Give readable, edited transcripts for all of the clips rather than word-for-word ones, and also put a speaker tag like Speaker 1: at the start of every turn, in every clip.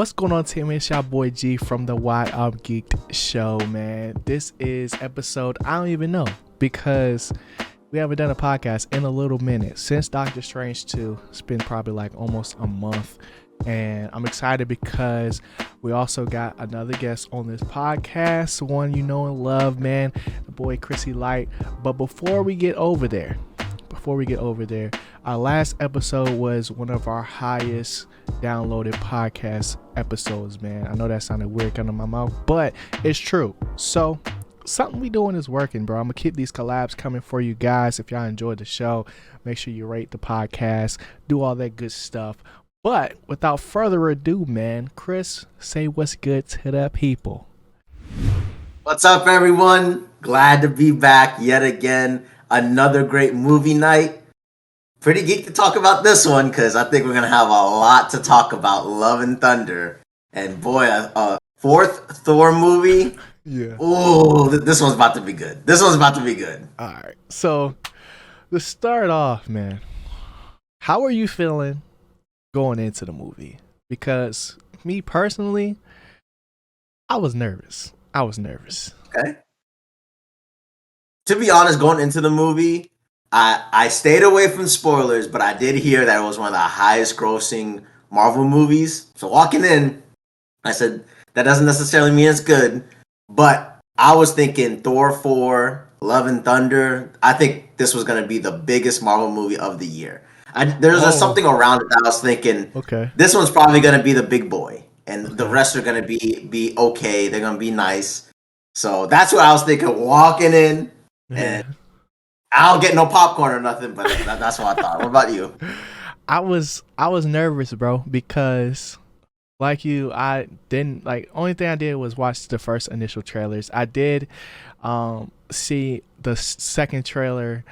Speaker 1: What's going on, team? It's your boy G from the Why I'm Geeked show, man. This is episode, I don't even know, because we haven't done a podcast in a little minute. Since Doctor Strange 2, it's been probably like almost a month. And I'm excited because we also got another guest on this podcast, one you know and love, man, the boy ChrisyLite. But before we get over there, our last episode was one of our highest downloaded podcast episodes, man. I know that sounded weird coming out of my mouth, but it's true. So something we doing is working, bro. I'm gonna keep these collabs coming for you guys. If y'all enjoyed the show, make sure you rate the podcast, do all that good stuff. But without further ado, man, Chris, say what's good to the people.
Speaker 2: What's up, everyone? Glad to be back yet again. Another great movie night. Pretty geeked to talk about this one because I think we're going to have a lot to talk about. Love and Thunder. And boy, a fourth Thor movie.
Speaker 1: Yeah.
Speaker 2: Oh, this one's about to be good.
Speaker 1: All right. So to start off, man, how are you feeling going into the movie? Because me personally, I was nervous.
Speaker 2: Okay. To be honest, going into the movie, I stayed away from spoilers, but I did hear that it was one of the highest grossing Marvel movies. So walking in, I said, that doesn't necessarily mean it's good, but I was thinking Thor 4, Love and Thunder. I think this was going to be the biggest Marvel movie of the year. There's something around it that I was thinking, okay, this one's probably going to be the big boy, and the rest are going to be okay. They're going to be nice. So that's what I was thinking walking in, and I don't get no popcorn or nothing, but that's what I thought. What about you?
Speaker 1: I was nervous, bro, because like you, I didn't only thing I did was watch the first initial trailers. I did see the second trailer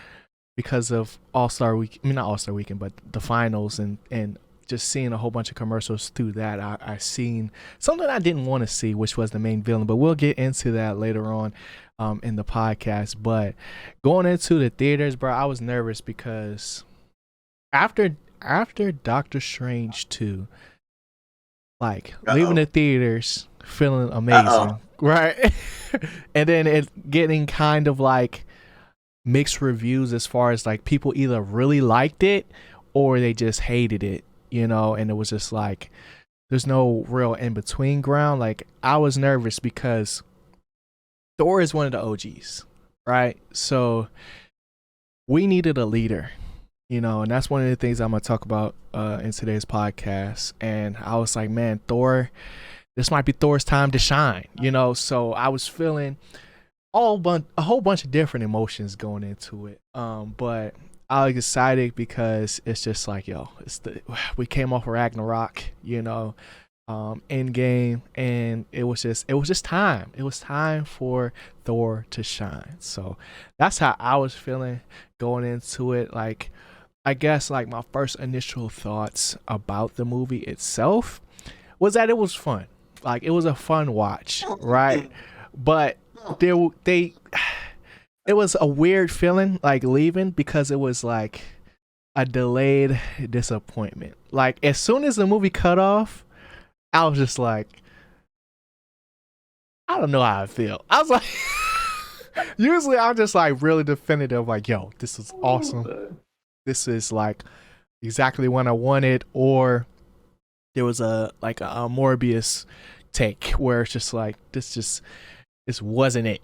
Speaker 1: because of All-Star Week. I mean, not All-Star Weekend, but the finals, and just seeing a whole bunch of commercials through that. I seen something I didn't want to see, which was the main villain, but we'll get into that later on in the podcast. But going into the theaters, bro, I was nervous because after Doctor Strange 2, leaving the theaters feeling amazing, right? And then it getting kind of mixed reviews as far as people either really liked it or they just hated it, and it was just there's no real in between ground. I was nervous because Thor is one of the OGs, right? So we needed a leader, and that's one of the things I'm gonna talk about in today's podcast. And I was like, man, Thor, this might be Thor's time to shine, so I was feeling a whole bunch of different emotions going into it, but I was excited because it's just we came off of Ragnarok, Endgame, and it was just time. It was time for Thor to shine. So that's how I was feeling going into it. I guess my first initial thoughts about the movie itself was that it was fun. It was a fun watch, right? But it was a weird feeling leaving because it was a delayed disappointment. As soon as the movie cut off, I was just I don't know how I feel. I was usually I'm just really definitive, yo, this is awesome. This is exactly what I wanted. Or there was a Morbius take where it's just this wasn't it,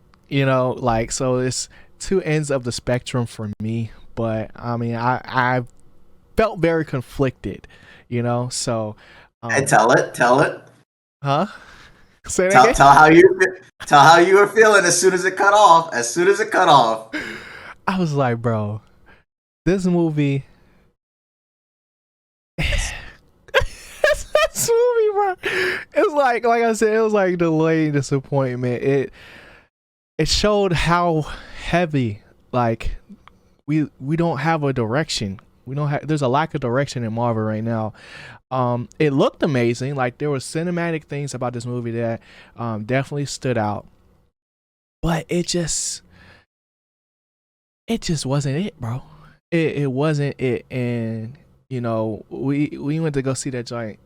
Speaker 1: so it's two ends of the spectrum for me. But I mean, I felt very conflicted, so
Speaker 2: Hey, tell it.
Speaker 1: Huh? Say that again?
Speaker 2: Tell how you were feeling as soon as it cut off.
Speaker 1: I was like, bro, this movie. This movie, bro. It's like I said, it was delayed disappointment. It showed how heavy we don't have a direction. There's a lack of direction in Marvel right now. It looked amazing. There were cinematic things about this movie that definitely stood out, but it just wasn't it, bro. It wasn't it. And we went to go see that joint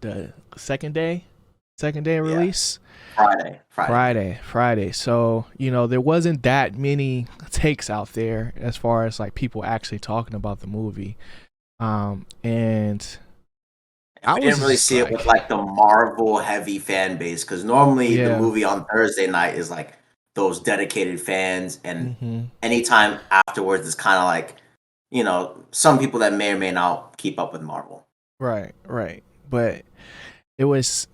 Speaker 1: the second day of release. Friday. So, there wasn't that many takes out there as far as like people actually talking about the movie. And
Speaker 2: we didn't really see it with like the Marvel heavy fan base, because normally the movie on Thursday night is like those dedicated fans, and anytime afterwards is kind of like, some people that may or may not keep up with Marvel.
Speaker 1: Right. But it was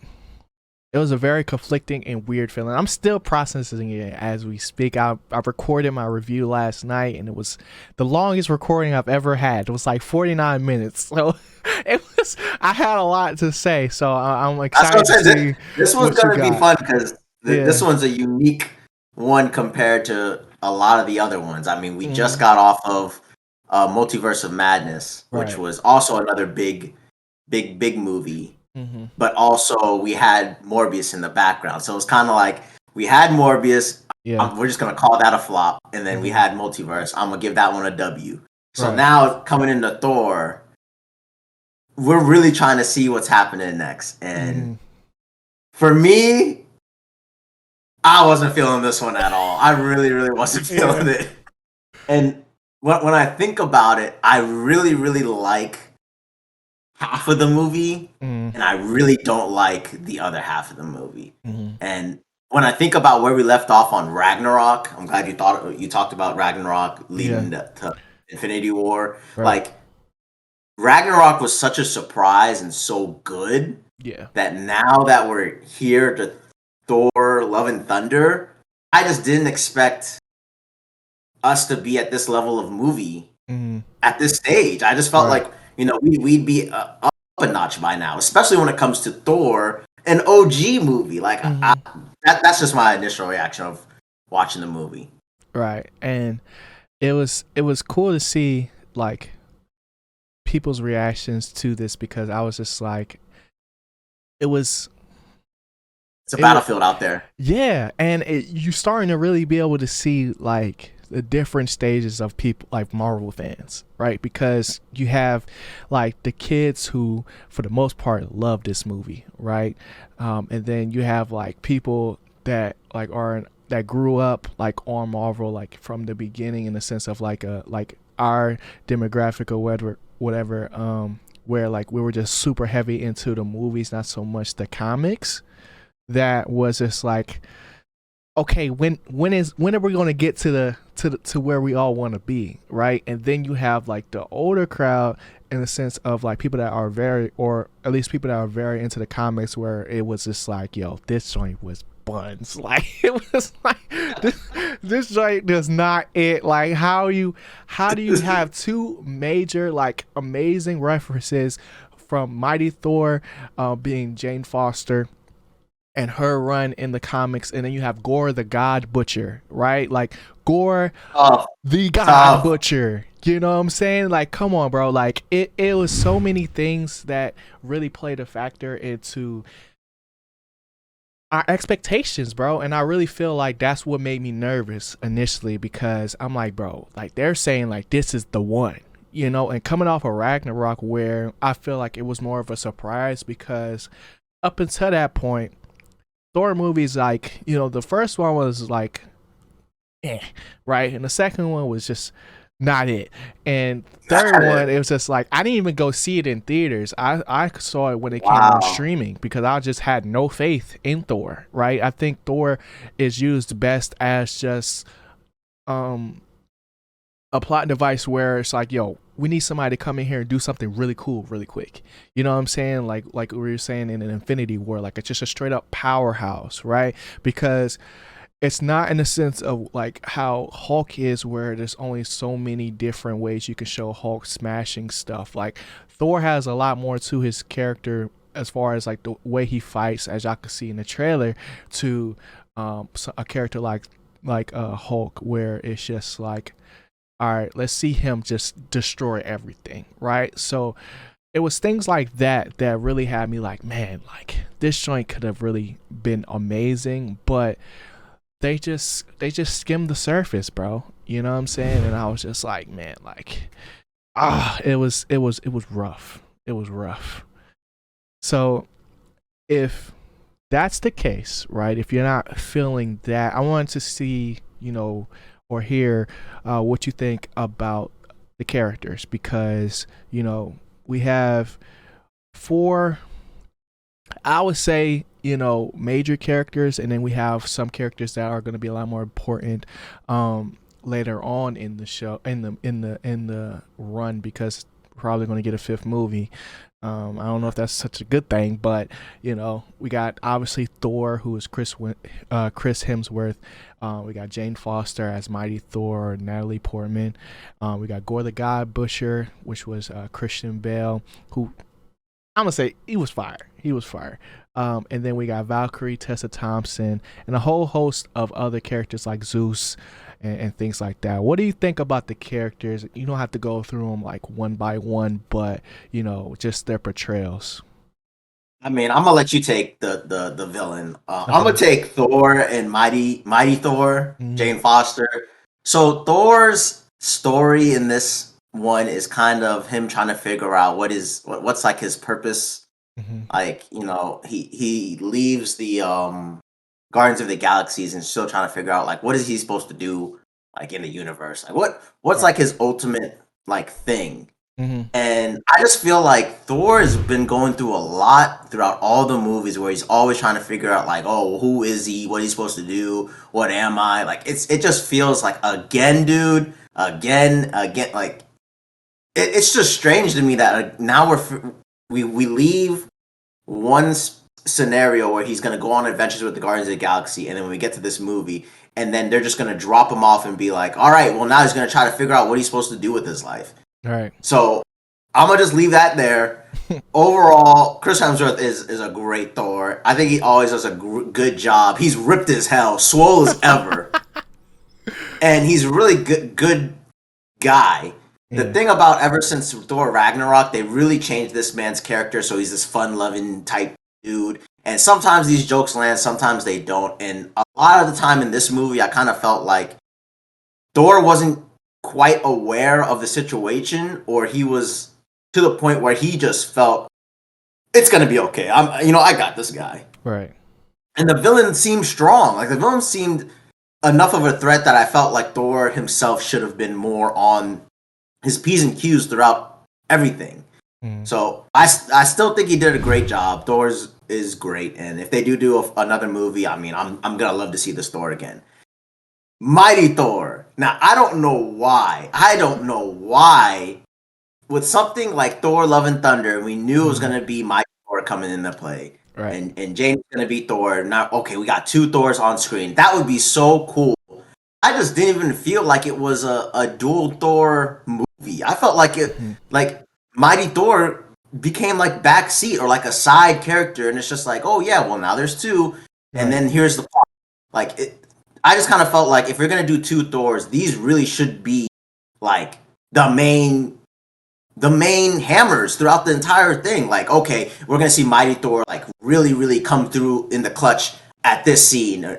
Speaker 1: a very conflicting and weird feeling. I'm still processing it as we speak. I recorded my review last night, and it was the longest recording I've ever had. It was like 49 minutes. So I had a lot to say. So I'm excited to see.
Speaker 2: This one's going to be fun because this one's a unique one compared to a lot of the other ones. I mean, we just got off of Multiverse of Madness, which was also another big movie. But also we had Morbius in the background, so it's kind of like we had Morbius. We're just gonna call that a flop, and then we had Multiverse. I'm gonna give that one a W. So now coming into Thor, we're really trying to see what's happening next. And for me, I wasn't feeling this one at all. I really, really wasn't feeling it. And when I think about it, I really, really like half of the movie, and I really don't like the other half of the movie. And when I think about where we left off on Ragnarok, I'm glad you talked about Ragnarok leading to Infinity War. Like, Ragnarok was such a surprise and so good that now that we're here to Thor Love and Thunder, I just didn't expect us to be at this level of movie at this stage. I just felt like, we'd be up a notch by now, especially when it comes to Thor, an OG movie. Like, that's just my initial reaction of watching the movie.
Speaker 1: Right. And it was cool to see, like, people's reactions to this, because I was just like, it's
Speaker 2: a battlefield out there.
Speaker 1: Yeah. And you're starting to really be able to see, like, the different stages of people, like Marvel fans, right? Because you have like the kids who for the most part love this movie, right? And then you have like people that like that grew up like on Marvel, like from the beginning, in the sense of like our demographic or whatever, where like we were just super heavy into the movies, not so much the comics. That was just like, okay, when are we going to get to where we all want to be, right? And then you have like the older crowd, in the sense of like people that are very, or at least people that are very into the comics, where it was just like, yo, this joint was buns. Like, it was like this joint does not it. Like, how do you have two major like amazing references from Mighty Thor, being Jane Foster and her run in the comics, and then you have Gore the God Butcher, right? Like, Gore the God Butcher. You know what I'm saying? Like, come on, bro. Like, it was so many things that really played a factor into our expectations, bro. And I really feel like that's what made me nervous initially, because I'm like, bro, like, they're saying like this is the one, and coming off of Ragnarok, where I feel like it was more of a surprise, because up until that point, Thor movies, like, the first one was like, right? And the second one was just not it. And third one, it was just like, I didn't even go see it in theaters. I saw it when it came on streaming, because I just had no faith in Thor, right? I think Thor is used best as just a plot device, where it's like, yo, we need somebody to come in here and do something really cool really quick. You know what I'm saying? Like we were saying in an Infinity War, like, it's just a straight up powerhouse, right? Because it's not in the sense of like how Hulk is, where there's only so many different ways you can show Hulk smashing stuff. Like, Thor has a lot more to his character, as far as like the way he fights, as y'all can see in the trailer, to a character like Hulk, where it's just like, all right, let's see him just destroy everything, right? So it was things like that that really had me like, man, like, this joint could have really been amazing, but they just skimmed the surface, bro. You know what I'm saying? And I was just like, man, like, it was rough. It was rough. So if that's the case, right? If you're not feeling that, I wanted to see, or hear what you think about the characters, because we have four, I would say, major characters, and then we have some characters that are going to be a lot more important later on in the show, in the run, because we're probably going to get a fifth movie. I don't know if that's such a good thing, but we got obviously Thor, who is Chris Hemsworth. We got Jane Foster as Mighty Thor, Natalie Portman. We got Gore the God Butcher, which was Christian Bale, who I'm gonna say he was fire. He was fire. And then we got Valkyrie, Tessa Thompson, and a whole host of other characters like Zeus and things like that. What do you think about the characters? You don't have to go through them like one by one, but just their portrayals.
Speaker 2: I mean, I'm gonna let you take the villain. I'm
Speaker 1: Okay.
Speaker 2: gonna take Thor and Mighty Thor,
Speaker 1: Mm-hmm.
Speaker 2: Jane Foster. So Thor's story in this one is kind of him trying to figure out what's like his purpose.
Speaker 1: Mm-hmm.
Speaker 2: Like he leaves the Guardians of the Galaxies and still trying to figure out like what is he supposed to do like in the universe. Like what's
Speaker 1: Right.
Speaker 2: like his ultimate like thing.
Speaker 1: Mm-hmm.
Speaker 2: And I just feel like Thor has been going through a lot throughout all the movies where he's always trying to figure out like, oh, who is he? What he's supposed to do? What am I? Like it just feels like again, dude, again, like it's just strange to me that now we leave one scenario where he's gonna go on adventures with the Guardians of the Galaxy, and then when we get to this movie, and then they're just gonna drop him off and be like, all right, well now he's gonna try to figure out what he's supposed to do with his life.
Speaker 1: All right.
Speaker 2: So I'm gonna just leave that there. Overall, Chris Hemsworth is a great Thor. I think he always does a good job. He's ripped as hell, swole as ever, and he's a really good guy. The
Speaker 1: Yeah.
Speaker 2: thing about ever since Thor Ragnarok, they really changed this man's character. So he's this fun-loving type dude, and sometimes these jokes land, sometimes they don't. And a lot of the time in this movie, I kind of felt like Thor wasn't quite aware of the situation, or he was to the point where he just felt it's gonna be okay. I got this guy.
Speaker 1: Right.
Speaker 2: And the villain seemed strong. Like the villain seemed enough of a threat that I felt like Thor himself should have been more on his P's and Q's throughout everything.
Speaker 1: Mm-hmm.
Speaker 2: So I still think he did a great job. Thor's is great, and if they do another movie, I mean, I'm gonna love to see this Thor again. Mighty Thor. Now I don't know why. I don't know why. With something like Thor: Love and Thunder, we knew it was
Speaker 1: Mm-hmm.
Speaker 2: gonna be Mighty Thor coming into play,
Speaker 1: Right.
Speaker 2: and James gonna be Thor. Now, okay, we got two Thors on screen. That would be so cool. I just didn't even feel like it was a dual Thor movie. I felt like it
Speaker 1: Mm-hmm.
Speaker 2: like Mighty Thor became like backseat or like a side character, and it's just like, oh yeah, well now there's two, and
Speaker 1: Right.
Speaker 2: then here's the plot. Like it, I just kind of felt like if you're gonna do two Thors, these really should be like the main hammers throughout the entire thing. Like, okay, we're gonna see Mighty Thor like really, really come through in the clutch at this scene,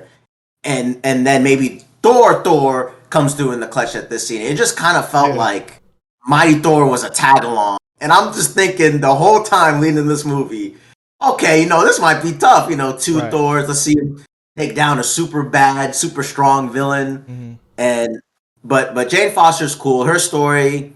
Speaker 2: and then maybe Thor comes through in the clutch at this scene. It just kind of felt
Speaker 1: Yeah.
Speaker 2: like Mighty Thor was a tag along, and I'm just thinking the whole time leading this movie, okay, this might be tough. Two
Speaker 1: Right.
Speaker 2: Thors. Let's see him take down a super bad, super strong villain,
Speaker 1: Mm-hmm.
Speaker 2: and but Jane Foster's cool. Her story.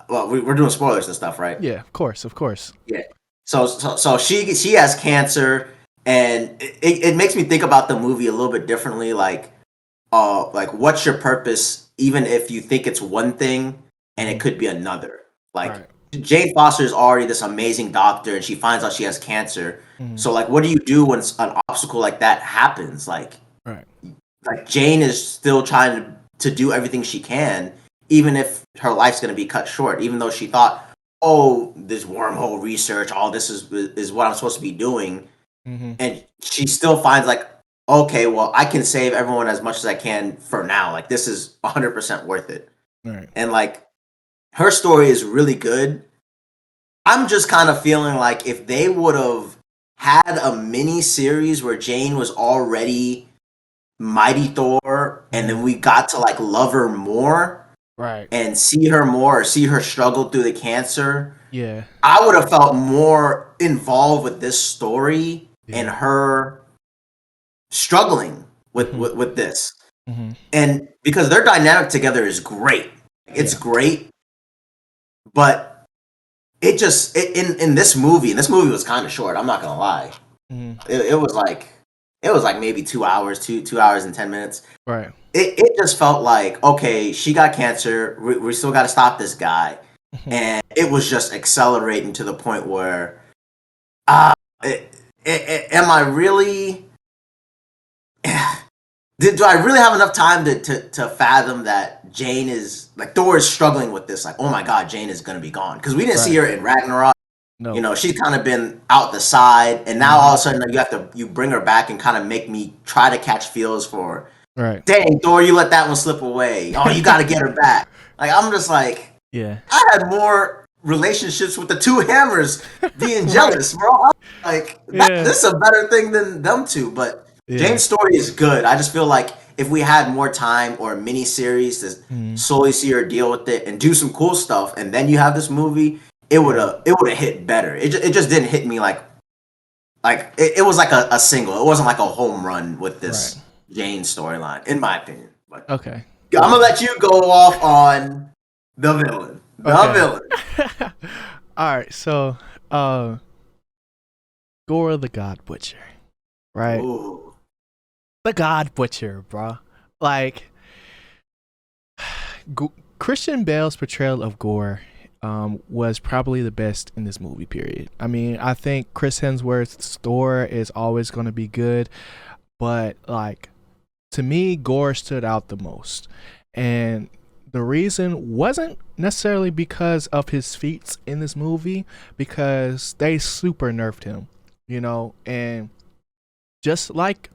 Speaker 2: Well, we're doing spoilers and stuff, right?
Speaker 1: Yeah. Of course. Of course.
Speaker 2: Yeah. So she has cancer, and it makes me think about the movie a little bit differently. Like what's your purpose, even if you think it's one thing, and it
Speaker 1: Mm-hmm.
Speaker 2: could be another. Like
Speaker 1: Right.
Speaker 2: Jane Foster is already this amazing doctor, and she finds out she has cancer.
Speaker 1: Mm-hmm.
Speaker 2: So like, what do you do when an obstacle like that happens?
Speaker 1: Right.
Speaker 2: Like Jane is still trying to do everything she can, even if her life's going to be cut short. Even though she thought, oh, this wormhole research, all this is what I'm supposed to be doing,
Speaker 1: Mm-hmm.
Speaker 2: and she still finds like, okay, well, I can save everyone as much as I can for now. Like this is 100% worth it.
Speaker 1: Right.
Speaker 2: And like her story is really good. I'm just kind of feeling like if they would have had a mini series where Jane was already Mighty Thor, and
Speaker 1: Mm-hmm.
Speaker 2: then we got to like love her more
Speaker 1: Right.
Speaker 2: and see her more, or see her struggle through the cancer,
Speaker 1: Yeah.
Speaker 2: I would have felt more involved with this story and
Speaker 1: Yeah.
Speaker 2: her struggling with
Speaker 1: Mm-hmm.
Speaker 2: this,
Speaker 1: Mm-hmm.
Speaker 2: and because their dynamic together is great, it's
Speaker 1: Yeah.
Speaker 2: great, but in this movie, and this movie was kind of short. I'm not gonna lie.
Speaker 1: Mm-hmm.
Speaker 2: It was like maybe 2 hours, 2 hours and 10 minutes.
Speaker 1: Right.
Speaker 2: It just felt like, okay, she got cancer. We still got to stop this guy,
Speaker 1: Mm-hmm.
Speaker 2: and it was just accelerating to the point where, ah, am I really? Do I really have enough time to fathom that Jane is like Thor is struggling with this? Like, oh my God, Jane is gonna be gone because we didn't see
Speaker 1: Right.
Speaker 2: her in Ragnarok. You
Speaker 1: No.
Speaker 2: know, she's kind of been out the side, and now all
Speaker 1: Mm-hmm.
Speaker 2: of a sudden you bring her back and kind of make me try to catch feels for.
Speaker 1: Right.
Speaker 2: Dang, Thor, you let that one slip away. Oh, you got to get her back. Like I'm just like,
Speaker 1: Yeah.
Speaker 2: I had more relationships with the two hammers being
Speaker 1: Right.
Speaker 2: jealous, bro. I'm like
Speaker 1: Yeah.
Speaker 2: this is a better thing than them two. But
Speaker 1: Yeah.
Speaker 2: Jane's story is good. I just feel like if we had more time or a mini series to
Speaker 1: Mm-hmm.
Speaker 2: slowly see her deal with it and do some cool stuff, and then you have this movie,
Speaker 1: Yeah.
Speaker 2: it would have hit better. It just didn't hit me like it was like a single. It wasn't like a home run with
Speaker 1: Right.
Speaker 2: this Jane storyline, in my opinion. But
Speaker 1: Okay.
Speaker 2: I'm gonna
Speaker 1: Yeah.
Speaker 2: let you go off on the villain. The
Speaker 1: Okay.
Speaker 2: villain.
Speaker 1: All right. So, uh, Gore the God Butcher, right?
Speaker 2: Ooh.
Speaker 1: The God Butcher, bro. Like, Christian Bale's portrayal of Gore was probably the best in this movie, period. I mean, I think Chris Hemsworth's Thor is always going to be good, but like, to me, Gore stood out the most. And the reason wasn't necessarily because of his feats in this movie, because they super nerfed him, and just like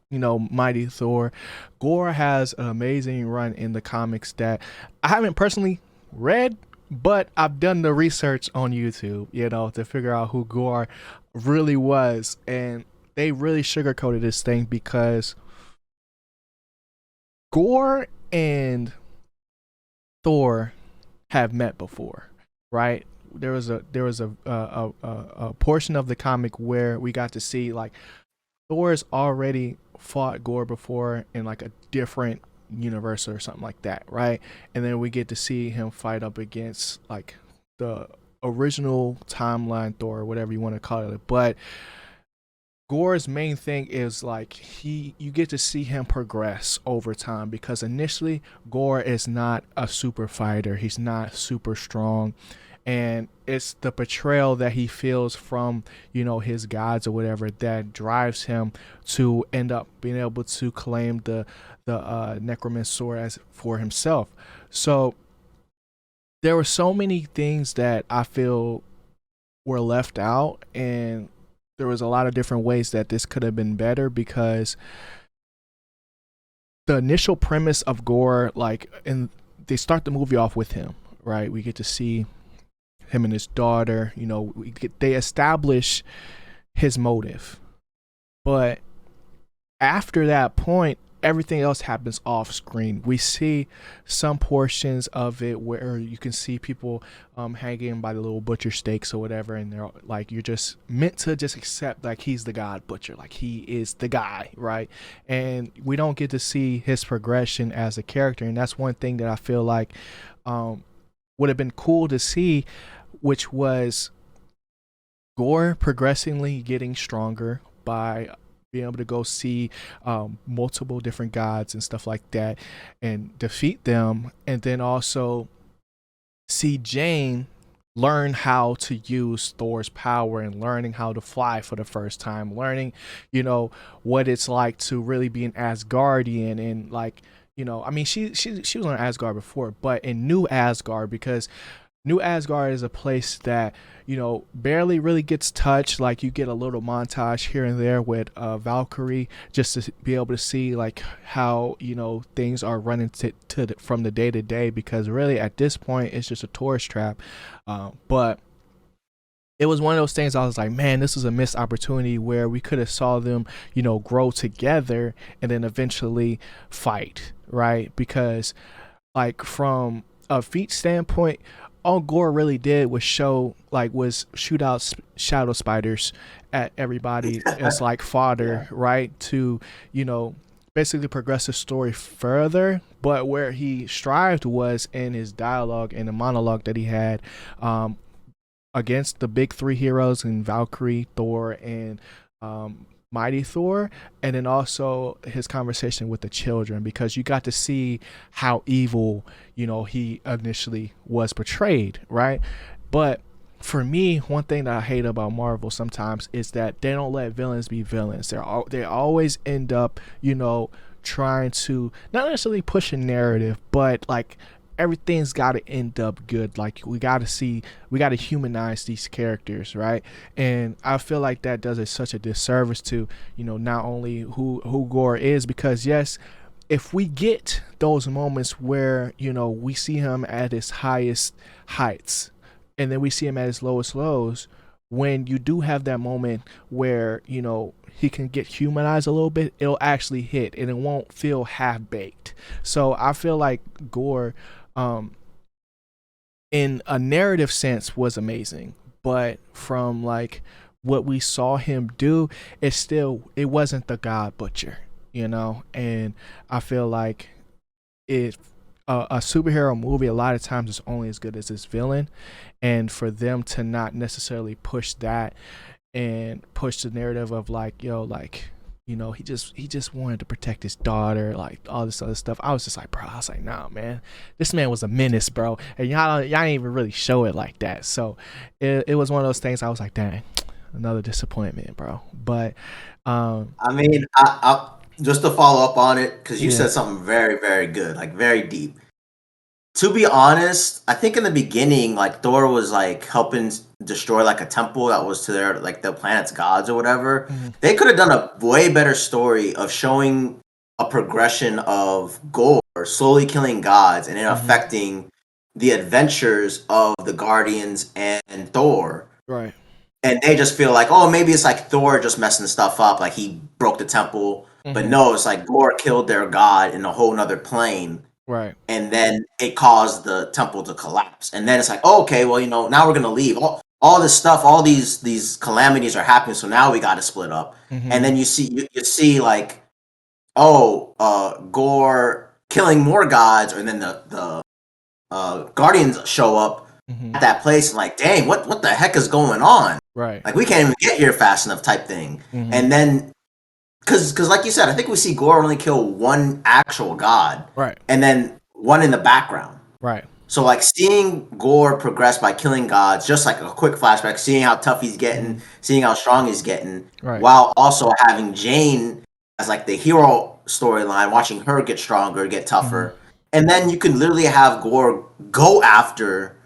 Speaker 1: Mighty Thor, Gore has an amazing run in the comics that I haven't personally read, but I've done the research on YouTube, to figure out who Gore really was. And they really sugarcoated this thing because Gore and Thor have met before, right? There was a portion of the comic where we got to see like Thor's already fought Gore before in like a different universe or something like that, right? And then we get to see him fight up against like the original timeline Thor, or whatever you want to call it. But Gore's main thing is like you get to see him progress over time, because initially Gore is not a super fighter. He's not super strong. And it's the betrayal that he feels from, his gods or whatever, that drives him to end up being able to claim the necromancer sword as for himself. So there were so many things that I feel were left out, and there was a lot of different ways that this could have been better, because the initial premise of Gore, like, and they start the movie off with him, right? We get to see him and his daughter, they establish his motive. But after that point, everything else happens off screen. We see some portions of it where you can see people hanging by the little butcher steaks or whatever, and they're like, you're just meant to just accept like he's the God Butcher, like he is the guy, right? And we don't get to see his progression as a character, and that's one thing that I feel like would have been cool to see, which was Gore progressively getting stronger by being able to go see multiple different gods and stuff like that and defeat them, and then also see Jane learn how to use Thor's power and learning how to fly for the first time, learning what it's like to really be an Asgardian, and like I mean she was on Asgard before, but in New Asgard, because New Asgard is a place that barely really gets touched. Like, you get a little montage here and there with Valkyrie, just to be able to see like how things are running from the day to day, because really at this point it's just a tourist trap. But it was one of those things I was like, man, this is a missed opportunity where we could have saw them grow together and then eventually fight, right? Because like from a feat standpoint, all Gore really did was shoot out shadow spiders at everybody as like
Speaker 2: Yeah.
Speaker 1: fodder, right? To, you know, basically progress the story further. But where he strived was in his dialogue and the monologue that he had, um, against the big three heroes in Valkyrie, Thor, and Mighty Thor, and then also his conversation with the children, because you got to see how evil, he initially was portrayed, right? But for me, one thing that I hate about Marvel sometimes is that they don't let villains be villains. They always end up, trying to not necessarily push a narrative, but like everything's got to end up good. Like we got to humanize these characters, right? And I feel like that does such a disservice to, not only who Gore is, because yes, if we get those moments where, we see him at his highest heights and then we see him at his lowest lows, when you do have that moment where, he can get humanized a little bit, it'll actually hit and it won't feel half baked. So I feel like Gore, um, in a narrative sense, was amazing, but from like what we saw him do, it wasn't the God Butcher, and I feel like it a superhero movie a lot of times is only as good as its villain, and for them to not necessarily push that and push the narrative of like, like, he just wanted to protect his daughter, like all this other stuff. I was just like, bro, I was like, nah, man, this man was a menace, bro, and y'all didn't even really show it like that. So it was one of those things. I was like, dang, another disappointment, bro. But
Speaker 2: I mean, I just to follow up on it, because you
Speaker 1: yeah.
Speaker 2: said something very, very good, like very deep. To be honest, I think in the beginning, like Thor was like helping destroy like a temple that was to their like the planet's gods or whatever.
Speaker 1: Mhm.
Speaker 2: They could have done a way better story of showing a progression of Gore slowly killing gods and it
Speaker 1: Mhm.
Speaker 2: affecting the adventures of the Guardians and Thor.
Speaker 1: Right.
Speaker 2: And they just feel like, oh, maybe it's like Thor just messing stuff up, like he broke the temple. But
Speaker 1: Mhm.
Speaker 2: no, it's like Gore killed their god in a whole nother plane,
Speaker 1: Right.
Speaker 2: and then it caused the temple to collapse. And then it's like, oh, okay, well, now we're gonna leave. All this stuff, all these calamities are happening, so now we got to split up. And
Speaker 1: Mhm.
Speaker 2: then you see like, oh, Gore killing more gods, and then the Guardians show up
Speaker 1: Mhm.
Speaker 2: at that place, and like, dang, what the heck is going on?
Speaker 1: Right.
Speaker 2: Like we can't even get here fast enough, type thing.
Speaker 1: Mhm.
Speaker 2: And then because like you said, I think we see Gore only kill one actual god,
Speaker 1: Right.
Speaker 2: and then one in the background.
Speaker 1: Right.
Speaker 2: So like seeing Gore progress by killing gods, just like a quick flashback, seeing how tough he's getting,
Speaker 1: Mhm.
Speaker 2: seeing how strong he's getting,
Speaker 1: Right.
Speaker 2: while also having Jane as like the hero storyline, watching her get stronger, get
Speaker 1: Mhm.
Speaker 2: tougher, and then you can literally have Gore go after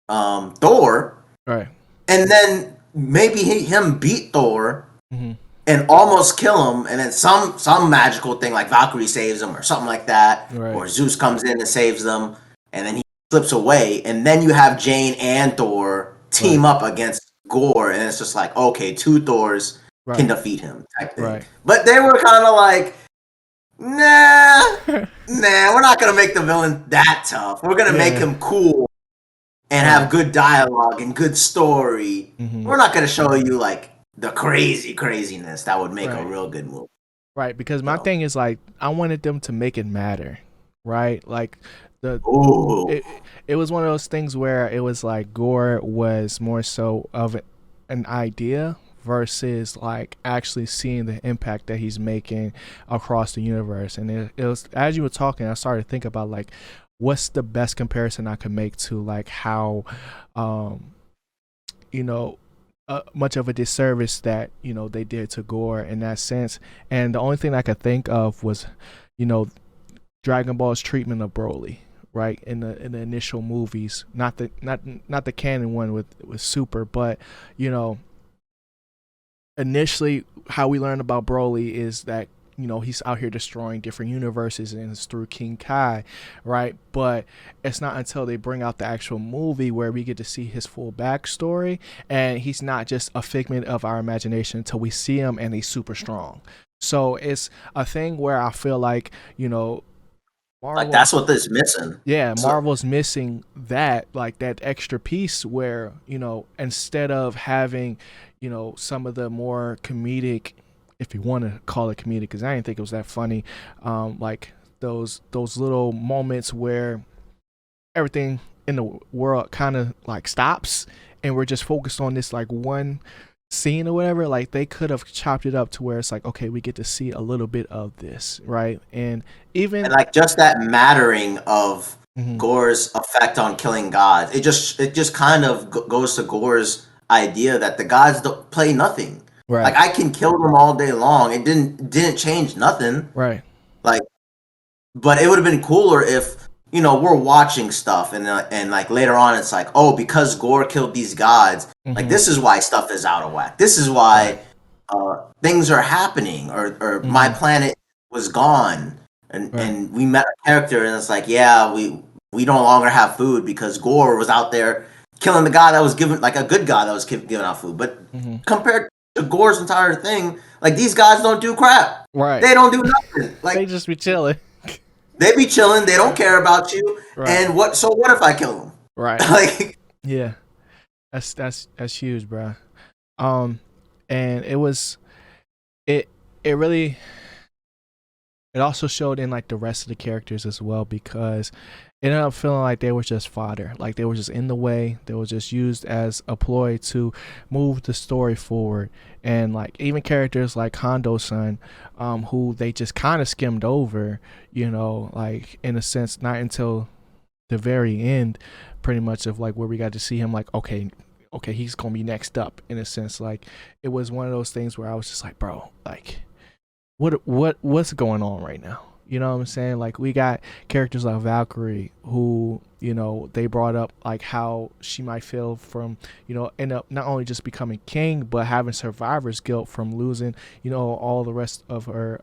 Speaker 2: Thor,
Speaker 1: Right.
Speaker 2: and then maybe him beat Thor
Speaker 1: Mhm.
Speaker 2: and almost kill him, and then some magical thing like Valkyrie saves him or something like that,
Speaker 1: Right.
Speaker 2: or Zeus comes in and saves them, and then he slips away, and then you have Jane and Thor
Speaker 1: Right.
Speaker 2: team up against Gore, and it's just like, okay, two Thors can
Speaker 1: Right.
Speaker 2: defeat him type thing.
Speaker 1: Right.
Speaker 2: But they were kind of like, nah, we're not gonna make the villain that tough. We're gonna make
Speaker 1: Yeah.
Speaker 2: him cool and
Speaker 1: Right.
Speaker 2: have good dialogue and good story.
Speaker 1: Mhm.
Speaker 2: We're not gonna show you like the craziness that would make a
Speaker 1: Right.
Speaker 2: real good movie.
Speaker 1: Right. Because my
Speaker 2: So,
Speaker 1: thing is like I wanted them to make it matter, right? Like the
Speaker 2: ooh,
Speaker 1: it was one of those things where it was like Gore was more so of an idea versus like actually seeing the impact that he's making across the universe. And it was, as you were talking, I started to think about like what's the best comparison I could make to like how um you know much of a disservice that they did to Gore in that sense. And the only thing I could think of was you know Dragon Ball's treatment of Broly, right? In the initial movies, not the canon one with Super, but you know, initially how we learn about Broly is that he's out here destroying different universes and it's through King Kai, right? But it's not until they bring out the actual movie where we get to see his full backstory, and he's not just a figment of our imagination until we see him and he's super strong. So it's a thing where I feel like
Speaker 2: Like
Speaker 1: Marvel,
Speaker 2: that's what this missing.
Speaker 1: yeah,
Speaker 2: So
Speaker 1: Marvel's missing that, like that extra piece where, instead of having, some of the more comedic, if you want to call it comedic, because I didn't think it was that funny, like those little moments where everything in the world kind of like stops and we're just focused on this like one scene or whatever. Like they could have chopped it up to where it's like, okay, we get to see a little bit of this, right? And
Speaker 2: and
Speaker 1: even
Speaker 2: like just that mattering of
Speaker 1: Mhm.
Speaker 2: Gore's effect on killing gods. It just kind of goes to Gore's idea that the gods don't play nothing. Like
Speaker 1: Right,
Speaker 2: I can kill them all day long. It didn't change nothing.
Speaker 1: right,
Speaker 2: Like, but it would have been cooler if we're watching stuff and like later on it's like, oh, because Gore killed these gods, like
Speaker 1: hmm
Speaker 2: this is why stuff is out of whack. This is
Speaker 1: right,
Speaker 2: why things are happening, or my
Speaker 1: hmm
Speaker 2: planet was gone,
Speaker 1: right,
Speaker 2: and we met a character, and it's like, yeah, we no longer have food because Gore was out there killing the guy that was given, like a good guy that was giving out food. But
Speaker 1: hmm
Speaker 2: compared to Gore's entire thing, like these guys don't do crap.
Speaker 1: right.
Speaker 2: They don't do nothing. Like
Speaker 1: They just be chilling.
Speaker 2: they be chilling. They don't care about you.
Speaker 1: Right,
Speaker 2: And what? So what if I kill them?
Speaker 1: right.
Speaker 2: Like,
Speaker 1: Yeah, that's huge, bro. Um, and it it really it also showed in like the rest of the characters as well, because it ended up feeling like they were just fodder, like they were just in the way, they were just used as a ploy to move the story forward. And like even characters like Hondo son, who they just kind of skimmed over, like in a sense, not until the very end, pretty much, of like where we got to see him like, okay, he's gonna be next up, in a sense. Like it was one of those things where I was just like, bro, like what's going on right now? You know what I'm saying? Like we got characters like Valkyrie who, they brought up like how she might feel from, end up not only just becoming king, but having survivor's guilt from losing, all the rest of her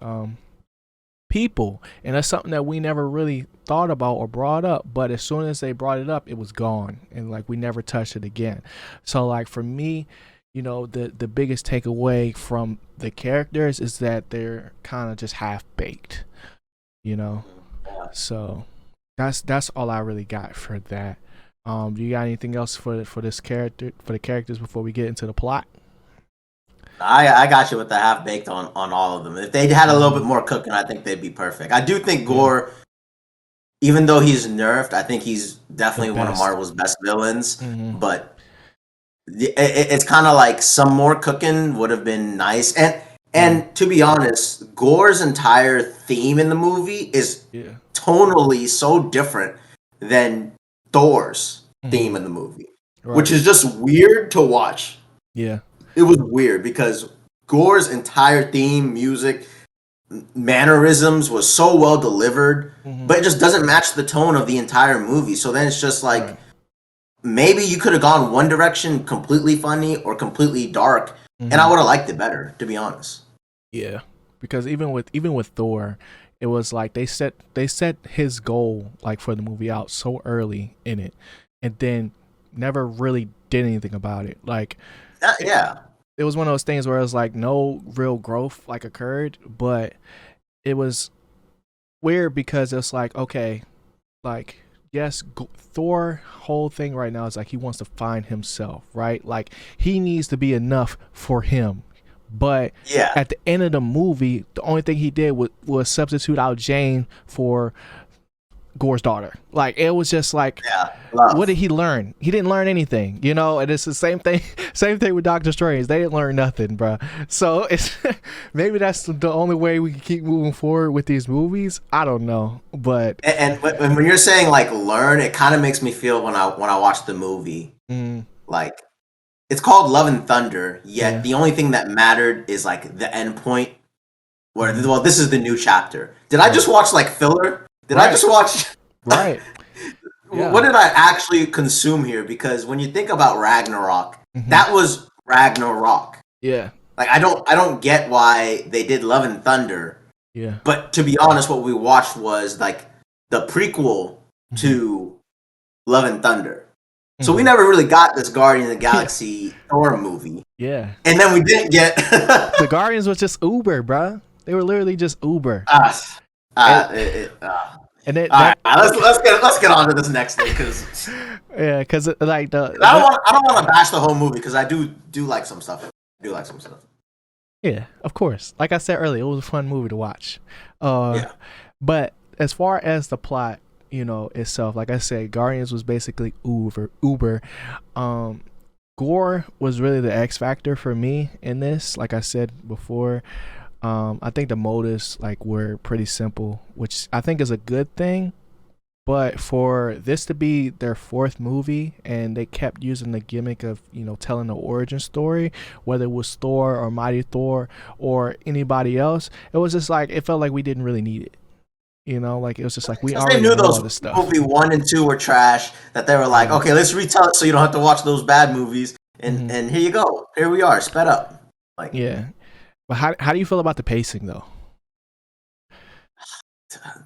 Speaker 1: people. And that's something that we never really thought about or brought up, but as soon as they brought it up, it was gone, and like we never touched it again. So like for me, the biggest takeaway from the characters is that they're kind of just half baked, you know. So that's all I really got for that. Do you got anything else for the characters before we get into the plot?
Speaker 2: I got you with the half baked on all of them. If they had a little bit
Speaker 1: Mhm.
Speaker 2: more cooking, I think they'd be perfect. I do think
Speaker 1: Yeah,
Speaker 2: Gore, even though he's nerfed, I think he's
Speaker 1: the
Speaker 2: definitely one of
Speaker 1: best.
Speaker 2: Marvel's best villains.
Speaker 1: Hmm.
Speaker 2: But it's kind of like some more cooking would have been nice. And
Speaker 1: Yeah,
Speaker 2: and to be honest, Gore's entire theme in the movie is
Speaker 1: yeah.
Speaker 2: tonally so different than Thor's
Speaker 1: Hmm.
Speaker 2: theme in the movie, which
Speaker 1: Right.
Speaker 2: is just weird to watch.
Speaker 1: Yeah.
Speaker 2: It was weird because Gore's entire theme, music, mannerisms was so well delivered,
Speaker 1: Hmm.
Speaker 2: but it just doesn't match the tone of the entire movie. So then it's just like
Speaker 1: Right.
Speaker 2: maybe you could have gone one direction, completely funny or completely dark, and I
Speaker 1: Hmm.
Speaker 2: would have liked it better, to be honest.
Speaker 1: Yeah, because even with Thor, it was like they set his goal like for the movie out so early in it, and then never really did anything about it. Like it,
Speaker 2: Yeah,
Speaker 1: it was one of those things where it was like no real growth like occurred, but it was weird because it's like, okay, like yes, Thor whole thing right now is like he wants to find himself, right? Like he needs to be enough for him. But
Speaker 2: yeah,
Speaker 1: at the end of the movie, the only thing he did was substitute out Jane for Gore's daughter. Like it was just like,
Speaker 2: yeah.
Speaker 1: what did
Speaker 2: Love.
Speaker 1: he learn? He didn't learn anything, And it's the same thing. Same thing with Doctor Strange. They didn't learn nothing, bro. So it's maybe that's the only way we can keep moving forward with these movies. I don't know, but
Speaker 2: And when you're saying like learn, it kind of makes me feel when I watch the movie
Speaker 1: mm,
Speaker 2: like it's called Love and Thunder. Yet
Speaker 1: yeah,
Speaker 2: the only thing that mattered is like the end point. Where
Speaker 1: mm,
Speaker 2: well, this is the new chapter. Did I
Speaker 1: right,
Speaker 2: just watch like filler? Did I
Speaker 1: right,
Speaker 2: just watch?
Speaker 1: right,
Speaker 2: What
Speaker 1: yeah,
Speaker 2: did I actually consume here? Because when you think about Ragnarok,
Speaker 1: hmm,
Speaker 2: that was Ragnarok.
Speaker 1: yeah,
Speaker 2: Like I don't get why they did Love and Thunder.
Speaker 1: yeah,
Speaker 2: But to be honest, what we watched was like the prequel
Speaker 1: hmm,
Speaker 2: to Love and Thunder. So we
Speaker 1: hmm,
Speaker 2: never really got this Guardian of the
Speaker 1: yeah,
Speaker 2: Galaxy Thor movie.
Speaker 1: yeah.
Speaker 2: And then we didn't get
Speaker 1: The Guardians was just Uber, bruh. They were literally just Uber.
Speaker 2: ah,
Speaker 1: And
Speaker 2: ah, it, it, ah.
Speaker 1: And it,
Speaker 2: All right,
Speaker 1: that
Speaker 2: let's get on to this next thing because
Speaker 1: yeah, because like
Speaker 2: I don't want to bash the whole movie because I do like some stuff. I do like some stuff.
Speaker 1: yeah, of course. Like I said earlier, it was a fun movie to watch. Uh,
Speaker 2: Yeah.
Speaker 1: but as far as the plot, itself, like I said, Guardians was basically Uber. Um, Gore was really the X factor for me in this. Like I said before, I think the motives like were pretty simple, which I think is a good thing. But for this to be their fourth movie, and they kept using the gimmick of telling the origin story, whether it was Thor or Mighty Thor or anybody else, it was just like it felt like we didn't really need it. Like it was just like we
Speaker 2: Because they
Speaker 1: already
Speaker 2: knew
Speaker 1: know all
Speaker 2: those
Speaker 1: this stuff.
Speaker 2: movie 1 and 2 were trash. That they were like,
Speaker 1: Yeah.
Speaker 2: okay, let's retell it so you don't have to watch those bad movies. And
Speaker 1: Hmm.
Speaker 2: and here you go. Here we are, sped up. Like
Speaker 1: Yeah. But how do you feel about the pacing though?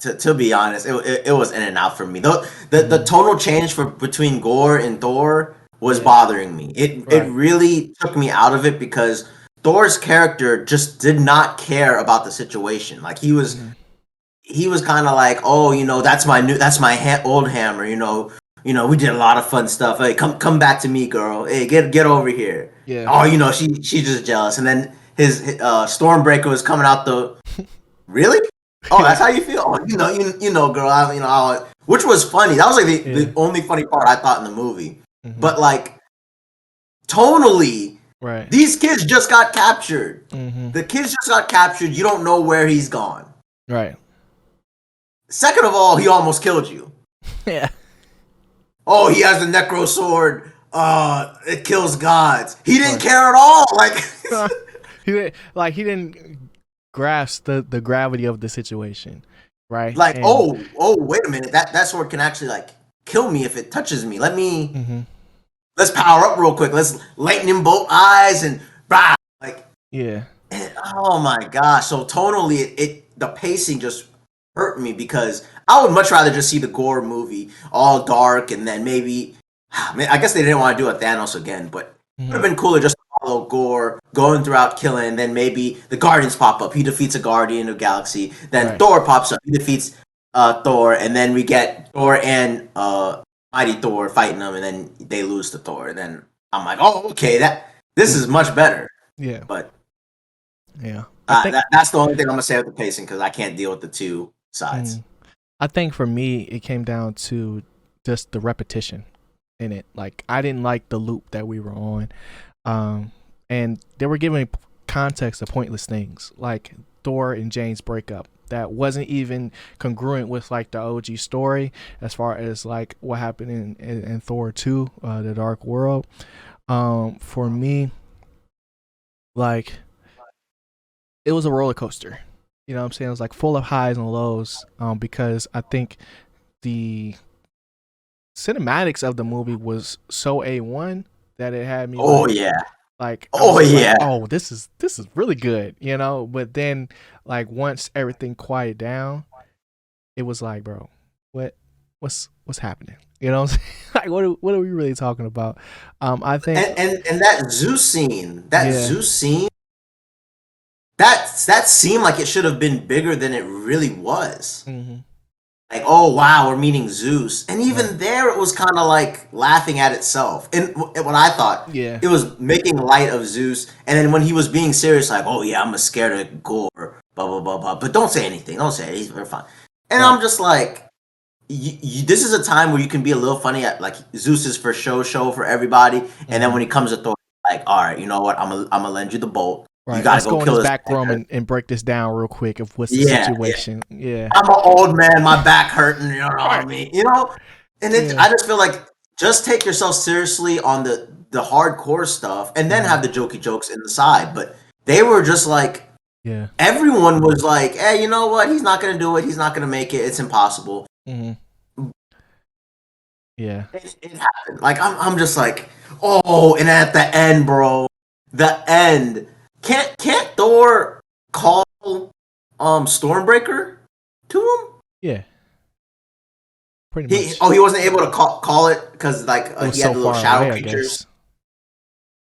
Speaker 2: to be honest, it was in and out for me. The
Speaker 1: Mhm.
Speaker 2: tonal change between Gore and Thor was
Speaker 1: Yeah.
Speaker 2: bothering me. It
Speaker 1: Right.
Speaker 2: really took me out of it because Thor's character just did not care about the situation. Like
Speaker 1: Hmm.
Speaker 2: he was kind of like, oh, that's my old hammer. We did a lot of fun stuff. Hey, come back to me, girl. Hey, get over here.
Speaker 1: Yeah.
Speaker 2: Oh, she's just jealous. And then his Stormbreaker was coming out the really. Oh,
Speaker 1: Yeah.
Speaker 2: that's how you feel. Oh, girl. Which was funny. That was like the
Speaker 1: Yeah.
Speaker 2: only funny part I thought in the movie.
Speaker 1: Hmm.
Speaker 2: But like tonally,
Speaker 1: Right.
Speaker 2: these kids just got captured.
Speaker 1: Hmm.
Speaker 2: The kids just got captured. You don't know where he's gone.
Speaker 1: Right.
Speaker 2: Second of all, he almost killed you.
Speaker 1: Yeah.
Speaker 2: Oh, he has the necro sword. It kills gods. He didn't
Speaker 1: Right.
Speaker 2: care at all. Like,
Speaker 1: he didn't grasp the gravity of the situation, right?
Speaker 2: like,
Speaker 1: And
Speaker 2: oh, wait a minute. That sword can actually like kill me if it touches me.
Speaker 1: hmm
Speaker 2: Let's power up real quick. Let's lightning bolt eyes and bah. Like,
Speaker 1: yeah.
Speaker 2: oh my gosh. So tonally, the pacing just hurt me because I would much rather just see the Gore movie, all dark, and then maybe, I guess they didn't want to do a Thanos again, but it would
Speaker 1: Hmm.
Speaker 2: have been cooler just to follow Gore going throughout killing, and then maybe the Guardians pop up. He defeats a Guardian of Galaxy. Then
Speaker 1: Right.
Speaker 2: Thor pops up. He defeats Thor, and then we get Thor and Mighty Thor fighting them, and then they lose to Thor. And then I'm like, oh, okay, this is much better.
Speaker 1: Yeah.
Speaker 2: But
Speaker 1: Yeah. I think.
Speaker 2: that's the only thing I'm gonna say with the pacing because I can't deal with the two sides.
Speaker 1: Mm, I think for me, it came down to just the repetition in it. Like I didn't like the loop that we were on, and they were giving context to pointless things like Thor and Jane's breakup that wasn't even congruent with like the OG story as far as like what happened in Thor 2, the Dark World. For me, like it was a roller coaster. You know what I'm saying? It was like full of highs and lows. Because I think the cinematics of the movie was so A1 that it had me
Speaker 2: Oh
Speaker 1: like
Speaker 2: yeah.
Speaker 1: I was
Speaker 2: Oh
Speaker 1: just like,
Speaker 2: yeah.
Speaker 1: oh, this is really good. But then like once everything quieted down, it was like, bro, what's happening? You know what I'm saying? Like what are we really talking about? I think
Speaker 2: And that
Speaker 1: yeah.
Speaker 2: Zeus scene, that seemed like it should have been bigger than it really was.
Speaker 1: Hmm.
Speaker 2: Like, oh wow, we're meeting Zeus, and
Speaker 1: Right.
Speaker 2: even there, it was kind of like laughing at itself. And what I thought,
Speaker 1: Yeah.
Speaker 2: it was making light of Zeus, and then when he was being serious, like, oh yeah, I'm scared of Gore, blah blah blah blah. But don't say anything. Don't say it. We're fine. And
Speaker 1: Right.
Speaker 2: I'm just like, this is a time where you can be a little funny at like Zeus is for show for everybody, and then
Speaker 1: Hmm.
Speaker 2: when he comes to Thor, like, all right, you know what? I'm gonna lend you the bolt. You
Speaker 1: Right.
Speaker 2: gotta
Speaker 1: Let's
Speaker 2: go
Speaker 1: go in
Speaker 2: kill
Speaker 1: this
Speaker 2: this
Speaker 1: back room
Speaker 2: nigga.
Speaker 1: and break this down real quick of what's the
Speaker 2: Yeah, yeah.
Speaker 1: situation. Yeah.
Speaker 2: I'm an old man, my back hurting, you know what I
Speaker 1: Right.
Speaker 2: mean? You know? And
Speaker 1: Yeah.
Speaker 2: I just feel like just take yourself seriously on the hardcore stuff and then
Speaker 1: Hmm.
Speaker 2: have the jokey jokes in the side. But they were just like
Speaker 1: Yeah.
Speaker 2: everyone was like, hey, you know what? He's not gonna do it, he's not gonna make it, it's impossible.
Speaker 1: Hmm. Yeah.
Speaker 2: It happened. Like I'm just like, oh, and at the end, bro, the end. Can't Thor call Stormbreaker to him?
Speaker 1: Yeah. Pretty much.
Speaker 2: He wasn't able to call it because like
Speaker 1: It was
Speaker 2: he had
Speaker 1: so
Speaker 2: the little
Speaker 1: far
Speaker 2: shadow
Speaker 1: away, I
Speaker 2: creatures.
Speaker 1: guess.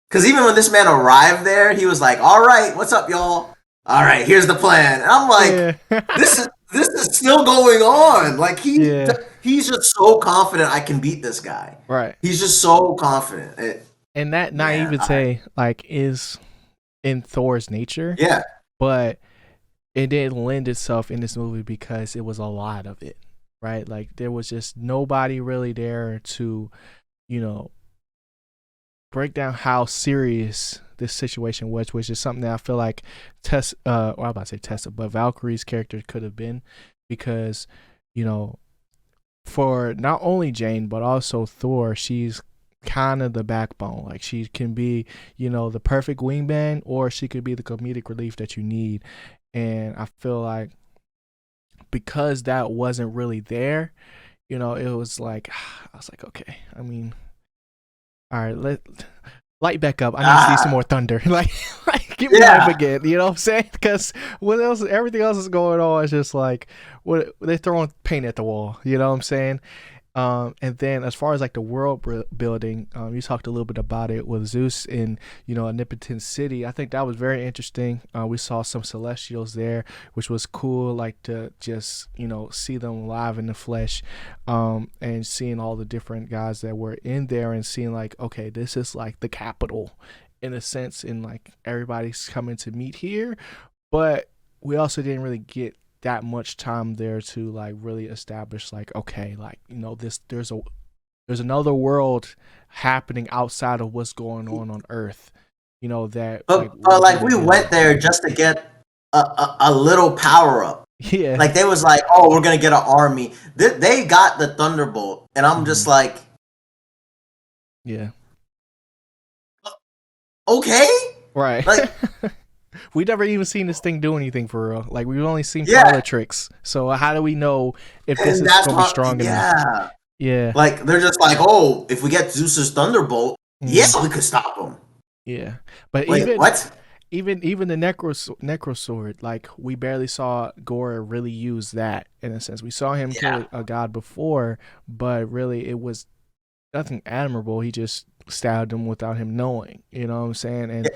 Speaker 2: Because even when this man arrived there, he was like, "All right, what's up, y'all? All right, here's the plan." And I'm like,
Speaker 1: Yeah.
Speaker 2: "This is this is still going on. Like
Speaker 1: Yeah.
Speaker 2: he's just so confident I can beat this guy.
Speaker 1: Right.
Speaker 2: He's just so confident.
Speaker 1: And that
Speaker 2: Man,
Speaker 1: naivete like is in Thor's nature,
Speaker 2: yeah.
Speaker 1: but it didn't lend itself in this movie because it was a lot of it, right? Like there was just nobody really there to, you know, break down how serious this situation was, which is something that I feel like I'm about to say Tessa, but Valkyrie's character could have been, because, you know, for not only Jane but also Thor, she's kind of the backbone. Like she can be, you know, the perfect wingman, or she could be the comedic relief that you need. And I feel like because that wasn't really there, you know, it was like I was like, okay, I mean, all right, light back up. I need to see some more thunder. like give me hype again. You know what I'm saying? Because what else? Everything else is going on. It's just like what they're throwing paint at the wall. You know what I'm saying? And then as far as like the world building, you talked a little bit about it with Zeus in, you know, Omnipotent City. I think that was very interesting. We saw some Celestials there, which was cool, like to just, you know, see them live in the flesh, and seeing all the different guys that were in there and seeing like, okay, this is like the capital in a sense, and like everybody's coming to meet here. But we also didn't really get that much time there to like really establish like, okay, like, you know, there's another world happening outside of what's going on Earth, you know, that
Speaker 2: but like we went there just to get a little power up.
Speaker 1: Yeah,
Speaker 2: like they was like, oh, we're gonna get an army. They got the Thunderbolt, and I'm just like,
Speaker 1: yeah,
Speaker 2: okay,
Speaker 1: right.
Speaker 2: like
Speaker 1: We never even seen this thing do anything for real. Like we've only seen parlor tricks. So how do we know if this is gonna be strong enough? Yeah.
Speaker 2: Like they're just like, oh, if we get Zeus's Thunderbolt, yeah, we could stop him.
Speaker 1: Yeah. But
Speaker 2: Wait, what?
Speaker 1: Even the necro sword, like we barely saw Gore really use that in a sense. We saw him kill a god before, but really it was nothing admirable. He just stabbed him without him knowing. You know what I'm saying? And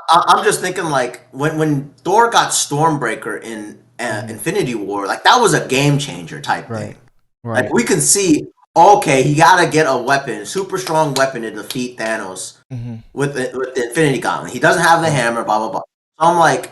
Speaker 2: I'm just thinking like when Thor got Stormbreaker in Infinity War, like that was a game changer type thing.
Speaker 1: Right.
Speaker 2: Like we can see, okay, he gotta get a weapon, super strong weapon to defeat Thanos with the Infinity Gauntlet. He doesn't have the hammer, blah blah blah. So I'm like,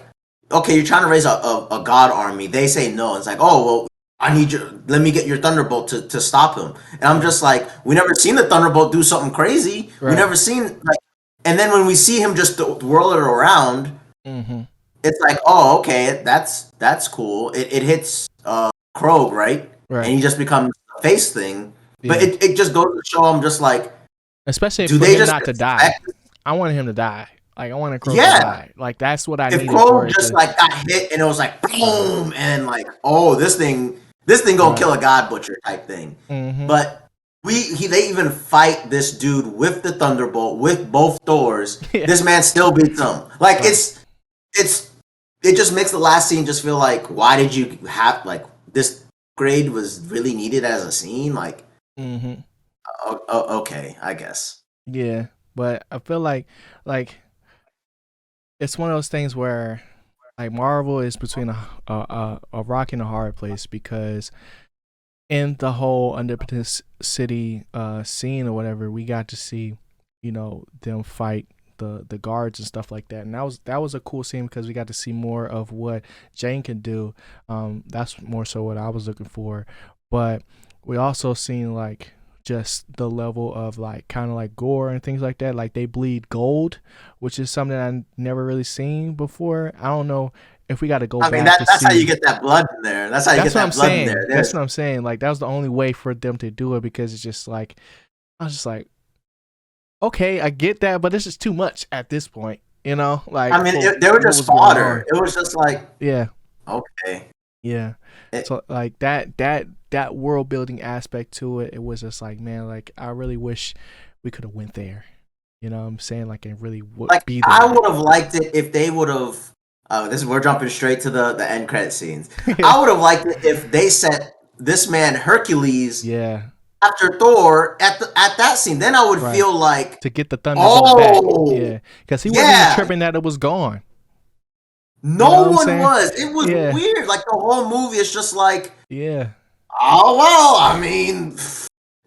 Speaker 2: okay, you're trying to raise a god army. They say no. It's like, oh well, I need you. Let me get your Thunderbolt to stop him. And I'm just like, we never seen the Thunderbolt do something crazy. We never seen like, and then when we see him just whirl it around, it's like, oh, okay, that's cool. It hits Krog, right? And he just becomes a face thing. But it just goes to show I'm just like,
Speaker 1: especially for him not to die. I wanted him to die. Like I wanted Krog to die. Like that's what I needed.
Speaker 2: If Krog just like got hit and it was like boom, and like, oh, this thing gonna kill a God Butcher type thing. But they even fight this dude with the Thunderbolt with both Thors. This man still beats him. Like it just makes the last scene just feel like, why did you have like this grade was really needed as a scene? Like, okay, I guess.
Speaker 1: Yeah, but I feel like it's one of those things where like Marvel is between a rock and a hard place, because in the whole Omnipotent City scene or whatever, we got to see, you know, them fight the guards and stuff like that, and that was a cool scene because we got to see more of what Jane can do. That's more so what I was looking for, but we also seen like just the level of like kind of like gore and things like that. Like they bleed gold, which is something I never really seen before. I don't know if we got to go back.
Speaker 2: That's how you get that blood in there. That's how you get that blood in there.
Speaker 1: That's what I'm saying. Like that was the only way for them to do it, because it's just like, I was just like, okay, I get that, but this is too much at this point. You know, like
Speaker 2: I mean, they were just fodder. It was just like, okay,
Speaker 1: so like that world building aspect to it, it was just like, man, like I really wish we could have went there. You know what I'm saying? Like it really would
Speaker 2: like,
Speaker 1: be there.
Speaker 2: I would have liked it if they would have. We're jumping straight to the end credit scenes. I would have liked it if they set this man Hercules. After Thor at that scene, then I would feel like
Speaker 1: to get the Thunderbolt back. Yeah, because he wasn't even tripping that it was gone. You know
Speaker 2: No
Speaker 1: what I'm
Speaker 2: one
Speaker 1: saying?
Speaker 2: was. It was
Speaker 1: Yeah,
Speaker 2: weird. Like the whole movie is just like,
Speaker 1: yeah,
Speaker 2: oh well. I mean,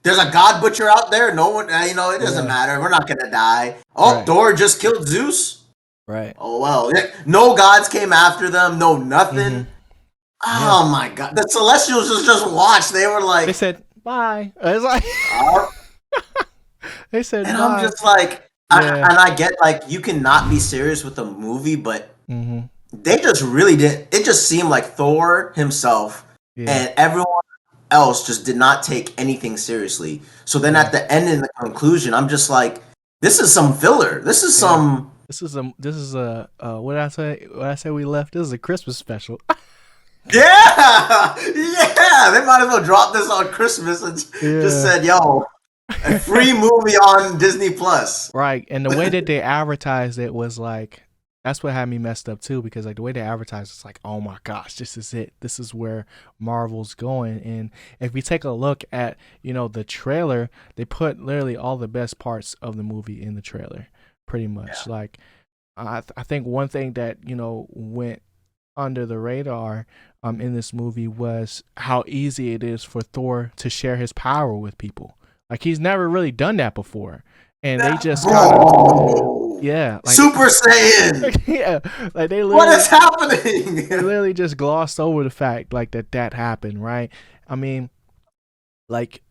Speaker 2: there's a god butcher out there. No one, it doesn't
Speaker 1: yeah.
Speaker 2: matter. We're not gonna die. Oh,
Speaker 1: Right,
Speaker 2: Thor just killed Zeus.
Speaker 1: right.
Speaker 2: Oh well. Yeah. No gods came after them. No
Speaker 1: Mm-hmm.
Speaker 2: nothing.
Speaker 1: Yeah.
Speaker 2: Oh my god. The Celestials just watched. They were
Speaker 1: They
Speaker 2: like,
Speaker 1: said bye. It's like
Speaker 2: oh.
Speaker 1: they said
Speaker 2: And I'm
Speaker 1: bye.
Speaker 2: just like,
Speaker 1: Yeah.
Speaker 2: and I get like you cannot be serious with a movie, but
Speaker 1: Mm-hmm.
Speaker 2: they just really did. It just seemed like Thor himself
Speaker 1: Yeah.
Speaker 2: and everyone else just did not take anything seriously. So then
Speaker 1: Yeah.
Speaker 2: at the end and the conclusion, I'm just like, this is some filler. This is
Speaker 1: Yeah.
Speaker 2: some.
Speaker 1: This is a what did I say? What I say we left? This is a Christmas special.
Speaker 2: Yeah, yeah. They might as well drop this on Christmas and just
Speaker 1: Yeah.
Speaker 2: said, "Yo, a free movie on Disney Plus."
Speaker 1: Right. And the way that they advertised it was like that's what had me messed up too, because like the way they advertised it's like, oh my gosh, this is it. This is where Marvel's going. And if we take a look at, the trailer, they put literally all the best parts of the movie in the trailer. Pretty much.
Speaker 2: Yeah.
Speaker 1: Like I think one thing that, went under the radar in this movie was how easy it is for Thor to share his power with people. Like he's never really done that before. And they just kind of
Speaker 2: Bro,
Speaker 1: yeah, like
Speaker 2: Super Saiyan.
Speaker 1: yeah, like
Speaker 2: What is happening?
Speaker 1: they literally just glossed over the fact like that happened, right? I mean, like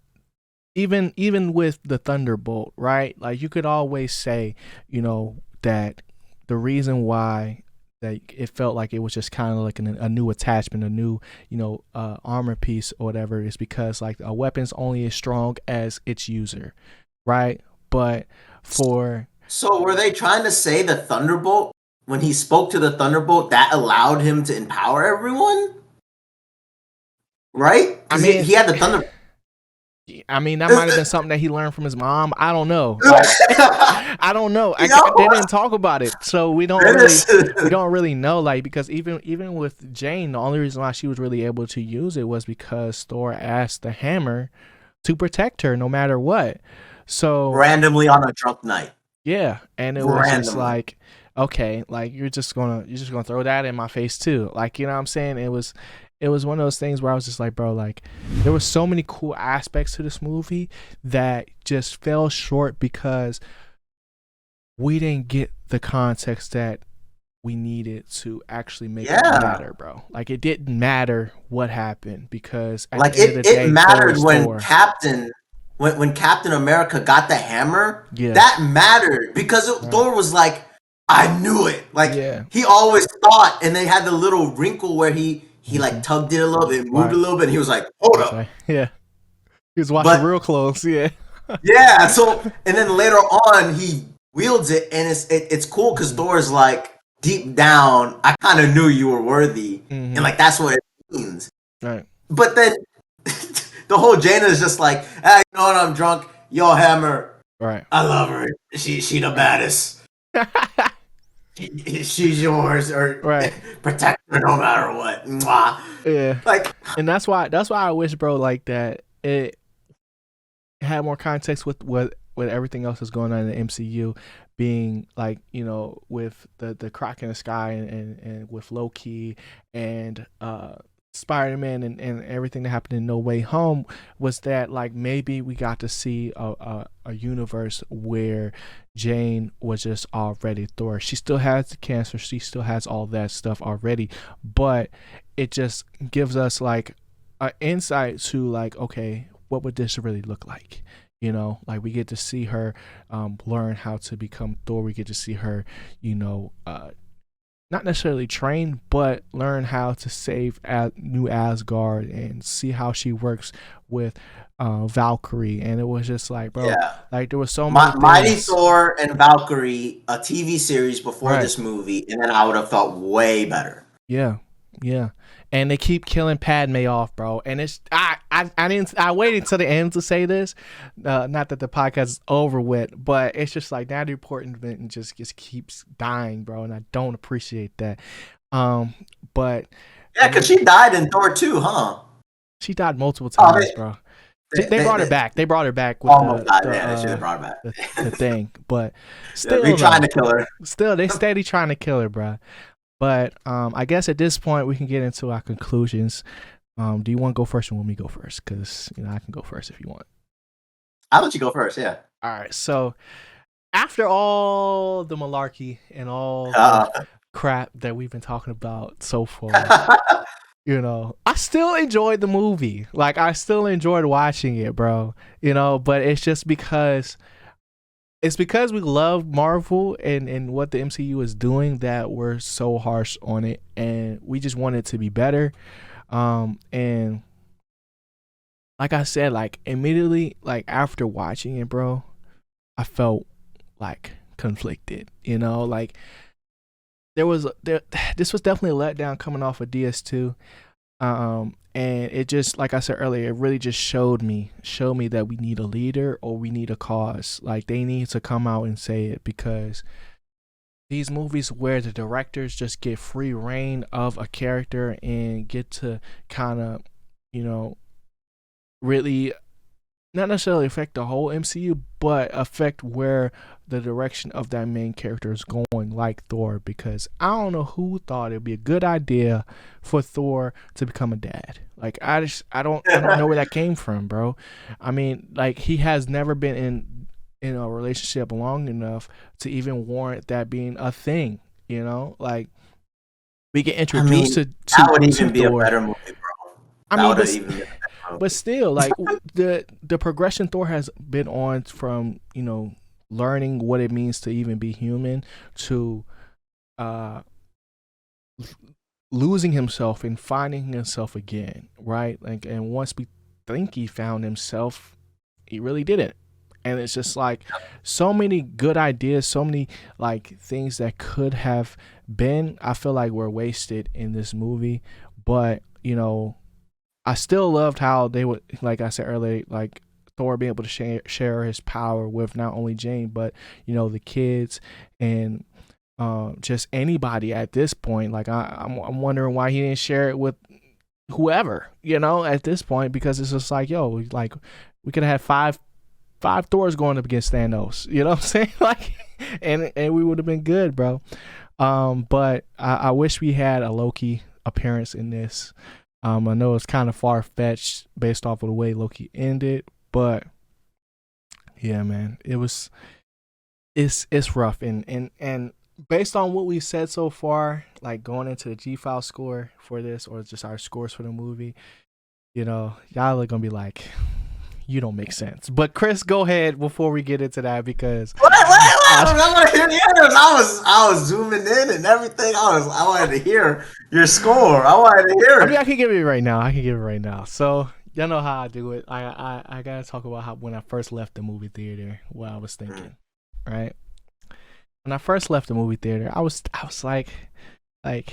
Speaker 1: even with the Thunderbolt, right? Like you could always say, that the reason why that it felt like it was just kind of like a new attachment, a new, armor piece or whatever, is because like a weapon's only as strong as its user, right? But for
Speaker 2: So were they trying to say the Thunderbolt, when he spoke to the Thunderbolt, that allowed him to empower everyone? Right?
Speaker 1: I
Speaker 2: Because
Speaker 1: mean,
Speaker 2: he had the Thunderbolt.
Speaker 1: that might have been something that he learned from his mom. I don't know. Like, I don't know. They didn't talk about it, so we don't really know. Like because even with Jane, the only reason why she was really able to use it was because Thor asked the hammer to protect her no matter what. So
Speaker 2: Randomly on a drunk night.
Speaker 1: yeah, and it was just like, okay, like you're just gonna throw that in my face too. Like you know what I'm saying? It was one of those things where I was just like, bro, like there were so many cool aspects to this movie that just fell short because we didn't get the context that we needed to actually make it matter, bro. Like it didn't matter what happened because at
Speaker 2: like
Speaker 1: the end of the day,
Speaker 2: it mattered when
Speaker 1: Thor.
Speaker 2: When Captain America got the hammer.
Speaker 1: Yeah.
Speaker 2: That mattered because Thor was like, I knew it. Like he always thought, and they had the little wrinkle where he like tugged it a little bit, moved a little bit, and he was like, hold up.
Speaker 1: Right. Yeah. He was watching real close, yeah.
Speaker 2: Yeah, so and then later on he wields it, and it's cool because Thor's like, deep down, I kind of knew you were worthy, and like that's what it means.
Speaker 1: Right.
Speaker 2: But then the whole Jaina is just like, hey, you know what? I'm drunk. Yo, hammer.
Speaker 1: Right.
Speaker 2: I love her. She the baddest. She's yours, or protect her no matter what. Mwah.
Speaker 1: Yeah.
Speaker 2: Like,
Speaker 1: and that's why I wish, bro, like that it had more context with what everything else is going on in the MCU, being like, with the Croc in the Sky and with Loki and Spider-Man and everything that happened in No Way Home, was that like maybe we got to see a universe where Jane was just already Thor. She still has the cancer, she still has all that stuff already, but it just gives us like an insight to like, okay, what would this really look like? Like we get to see her learn how to become Thor. We get to see her, not necessarily train, but learn how to save New Asgard and see how she works with Valkyrie. And it was just like, bro, like there was so many
Speaker 2: Mighty Thor and Valkyrie, a TV series before this movie, and then I would have felt way better.
Speaker 1: Yeah. And they keep killing Padme off, bro. And it's I waited until the end to say this. Not that the podcast is over with, but it's just like Natalie Portman just keeps dying, bro, and I don't appreciate that. But
Speaker 2: yeah, because she died in Thor 2, huh?
Speaker 1: She died multiple times, bro. They brought her back. They brought her back with the thing, but still
Speaker 2: they're trying to kill her.
Speaker 1: Still, they steady trying to kill her, bro. But I guess at this point we can get into our conclusions. Do you want to go first or want me to go first? Because I can go first if you want.
Speaker 2: I'll let you go first. Yeah.
Speaker 1: All right. So after all the malarkey and all the
Speaker 2: Uh,
Speaker 1: crap that we've been talking about so far, I still enjoyed the movie. Like I still enjoyed watching it, bro. But it's because we love Marvel and what the MCU is doing that we're so harsh on it, and we just want it to be better. And like I said, like immediately, like after watching it, bro, I felt like conflicted. Like this was definitely a letdown coming off of DS2. And it just, like I said earlier, it really just showed me that we need a leader or we need a cause. Like they need to come out and say it, because these movies where the directors just get free reign of a character and get to kind of, really not necessarily affect the whole MCU, but affect where the direction of that main character is going, like Thor. Because I don't know who thought it'd be a good idea for Thor to become a dad. Like I don't know where that came from, bro. I mean, like he has never been in a relationship long enough to even warrant that being a thing. Like we get
Speaker 2: I
Speaker 1: introduced
Speaker 2: mean,
Speaker 1: to
Speaker 2: that would
Speaker 1: to
Speaker 2: even be a
Speaker 1: Thor.
Speaker 2: better movie, bro.
Speaker 1: I
Speaker 2: That
Speaker 1: mean,
Speaker 2: would have
Speaker 1: but
Speaker 2: even been a better
Speaker 1: but
Speaker 2: movie.
Speaker 1: still, like the progression Thor has been on from learning what it means to even be human to uh losing himself and finding himself again, right? Like, and once we think he found himself, he really didn't. And it's just like so many good ideas, so many like things that could have been, I feel like were wasted in this movie. But I still loved how they would, like I said earlier, like Thor being able to share his power with not only Jane, but the kids and just anybody at this point. Like I'm wondering why he didn't share it with whoever, at this point, because it's just like, yo, like we could have had five Thors going up against Thanos. You know what I'm saying? Like, and we would have been good, bro. But I wish we had a Loki appearance in this. I know it's kind of far fetched based off of the way Loki ended, but yeah, man, it's rough, and based on what we've said so far, like going into the G file score for this or just our scores for the movie, y'all are gonna be like, you don't make sense. But Chris, go ahead before we get into that, because
Speaker 2: What? I want to hear the others. I was zooming in and everything. I wanted to hear your score. I wanted to hear
Speaker 1: I mean,
Speaker 2: it.
Speaker 1: I can give it right now. So y'all know how I do it. I gotta talk about how when I first left the movie theater, what I was thinking, right? When I first left the movie theater, I was like, I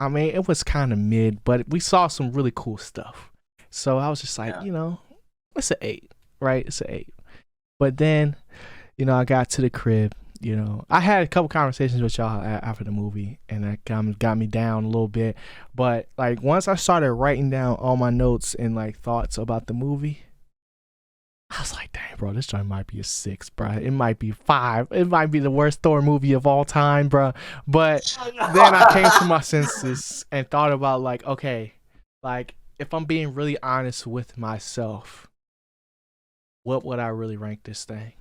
Speaker 1: mean, it was kind of mid, but we saw some really cool stuff. So I was just like,
Speaker 2: Yeah.
Speaker 1: it's an 8, right? It's an 8. But then, I got to the crib. I had a couple conversations with y'all after the movie, and that got me down a little bit. But like once I started writing down all my notes and like thoughts about the movie, I was like, dang, bro, this joint might be a 6, bro. It might be 5. It might be the worst Thor movie of all time, bro. But then I came to my senses and thought about like, okay, like if I'm being really honest with myself, what would I really rank this thing?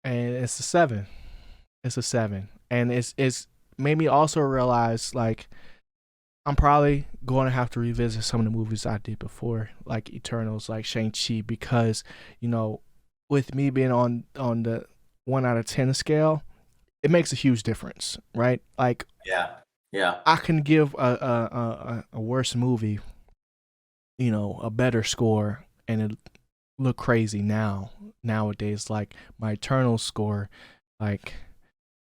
Speaker 1: And it's a 7. It's a 7, and it's made me also realize like I'm probably going to have to revisit some of the movies I did before, like Eternals, like Shang-Chi, because with me being on the 1 out of 10 scale, it makes a huge difference, right? Like
Speaker 2: Yeah. Yeah.
Speaker 1: I can give a worse movie, a better score, and it look crazy nowadays. Like my Eternal score, like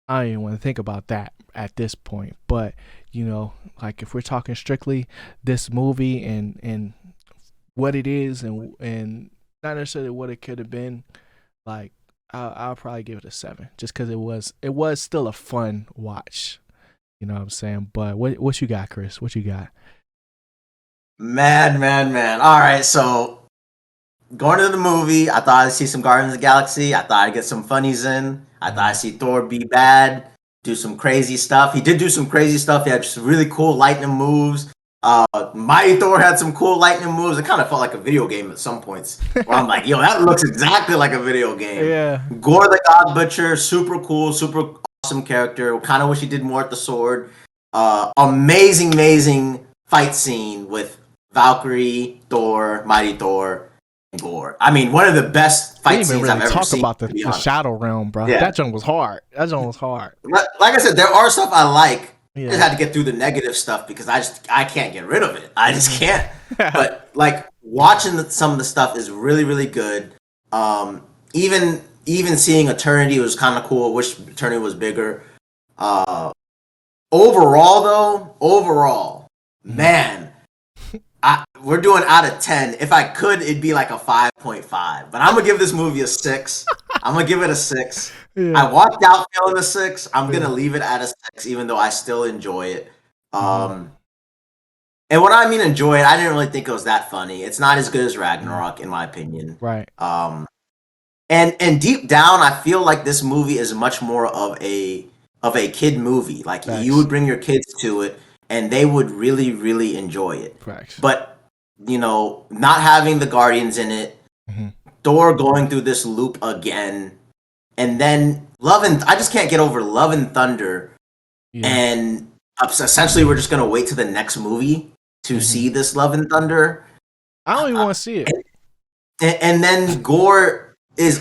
Speaker 1: I don't even want to think about that at this point. But like if we're talking strictly this movie and what it is and not necessarily what it could have been, like I'll probably give it a 7, just because it was still a fun watch. You know what I'm saying? But what you got, Chris? What you got?
Speaker 2: Man. All right, so going to the movie, I thought I'd see some Guardians of the Galaxy. I thought I'd get some funnies in. I thought I'd see Thor be bad, do some crazy stuff. He did do some crazy stuff. He had just really cool lightning moves. Mighty Thor had some cool lightning moves. It kind of felt like a video game at some points. Where I'm like, yo, that looks exactly like a video game.
Speaker 1: Yeah.
Speaker 2: Gore the God Butcher, super cool, super awesome character. Kind of wish he did more with the sword. Amazing fight scene with Valkyrie, Thor, Mighty Thor, and Gore. I mean, one of the best fight scenes
Speaker 1: really
Speaker 2: I've ever
Speaker 1: talk
Speaker 2: seen.
Speaker 1: About the Shadow Realm, bro. Yeah. That jump was hard.
Speaker 2: Like I said, there are stuff I like.
Speaker 1: Yeah.
Speaker 2: I just had to get through the negative stuff because I can't get rid of it. I just can't. But like watching some of the stuff is really good. Even seeing Eternity was kind of cool. I wish Eternity was bigger. Overall, man, we're doing out of 10. If I could, it'd be like a 5.5. But I'm gonna give this movie a 6. I'm gonna give it a 6. Yeah. I walked out feeling a 6. I'm gonna leave it at a 6, even though I still enjoy it. And when I mean enjoy it, I didn't really think it was that funny. It's not as good as Ragnarok, in my opinion.
Speaker 1: Right.
Speaker 2: And deep down, I feel like this movie is much more of a kid movie. Like Facts. You would bring your kids to it, and they would really enjoy it.
Speaker 1: Facts.
Speaker 2: But not having the Guardians in it, Thor going through this loop again. And then I just can't get over Love and Thunder. Yeah. And essentially we're just going to wait to the next movie to see this Love and Thunder.
Speaker 1: I don't even want to see it.
Speaker 2: And then Gore is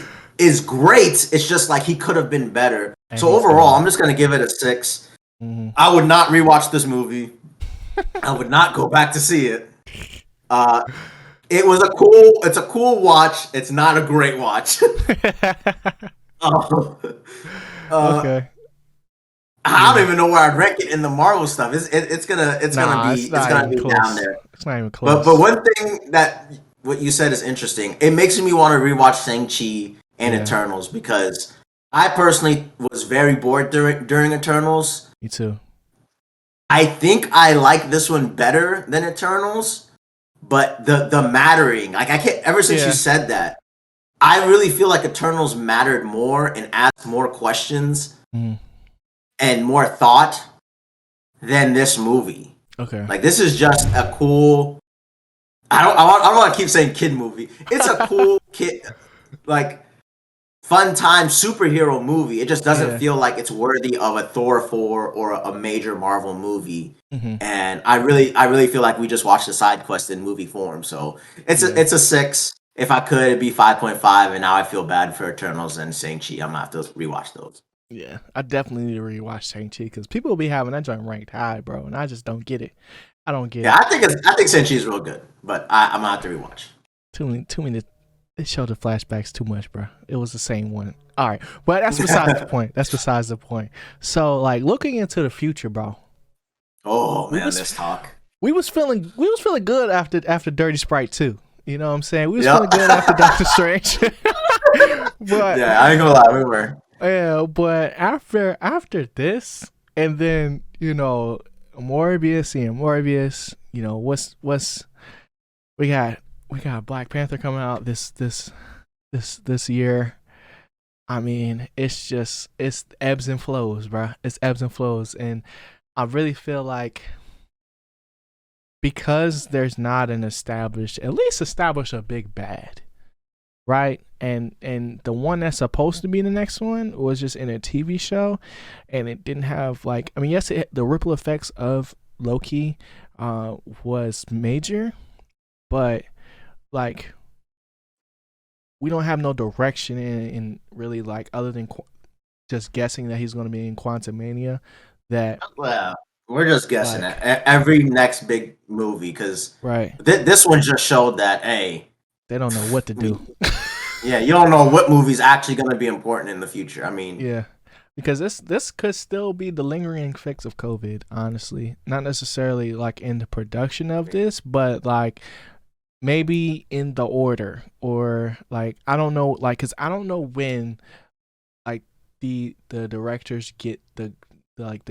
Speaker 2: great. It's just like he could have been better. And so overall, I'm just going to give it a 6. I would not rewatch this movie. I would not go back to see it. It's a cool watch. It's not a great watch.
Speaker 1: Okay.
Speaker 2: I don't even know where I'd rank it in the Marvel stuff. It's gonna be down there.
Speaker 1: It's not even close.
Speaker 2: But one thing that what you said is interesting. It makes me want to rewatch Shang-Chi and Eternals because I personally was very bored during Eternals.
Speaker 1: Me too.
Speaker 2: I think I like this one better than Eternals, but the mattering, like I can't. Ever since you said that, I really feel like Eternals mattered more and asked more questions and more thought than this movie.
Speaker 1: Okay,
Speaker 2: like this is just a cool. I don't want to keep saying kid movie. It's a cool kid, like fun time superhero movie. It just doesn't feel like it's worthy of a Thor 4 or a major Marvel movie. And I really feel like we just watched a side quest in movie form. So it's a 6. If I could, it'd be 5.5. And now I feel bad for Eternals and Shang-Chi. I'm gonna have to rewatch those.
Speaker 1: Yeah, I definitely need to rewatch Shang-Chi because people will be having that joint ranked high, bro, and I just don't get it. I don't get it.
Speaker 2: Yeah, I think Shang-Chi is real good, but I'm gonna have to rewatch.
Speaker 1: Too many. It showed the flashbacks too much, bro. It was the same one. All right, but that's besides the point. That's besides the point. So, like, looking into the future, bro.
Speaker 2: Oh man, this talk.
Speaker 1: We was feeling good after Dirty Sprite 2. You know what I'm saying? We was feeling good after Doctor Strange. But
Speaker 2: yeah, I ain't gonna lie, we were.
Speaker 1: Yeah, but after this, and then Morbius, what's we got Black Panther coming out this year. I mean, it's ebbs and flows, bro. It's ebbs and flows, and I really feel like because there's not at least establish a big bad, right? And the one that's supposed to be the next one was just in a TV show, and it didn't have the ripple effects of Loki was major, but like we don't have no direction in really like other than just guessing that he's going to be in Quantumania.
Speaker 2: We're just guessing at every next big movie because
Speaker 1: right.
Speaker 2: This one just showed that they
Speaker 1: don't know what to do.
Speaker 2: Yeah, you don't know what movie's actually going to be important in the future. I mean,
Speaker 1: yeah, because this could still be the lingering effects of COVID. Honestly, not necessarily like in the production of this, but like maybe in the order or like I don't know, like because I don't know when like the directors get the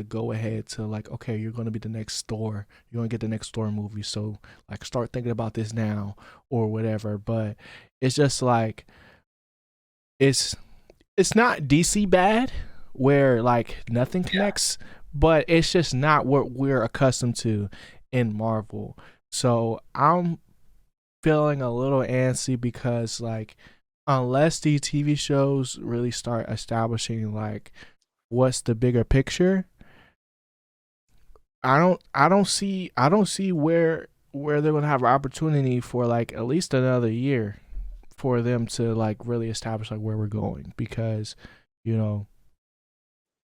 Speaker 1: go ahead to like, okay, you're going to be the next Thor, you're going to get the next Thor movie, so like start thinking about this now or whatever. But it's just like it's not DC bad, where like nothing
Speaker 2: Yeah.
Speaker 1: connects, but it's just not what we're accustomed to in Marvel. So I'm feeling a little antsy because like unless these TV shows really start establishing like what's the bigger picture, I don't see where they're gonna have an opportunity for like at least another year for them to like really establish like where we're going because you know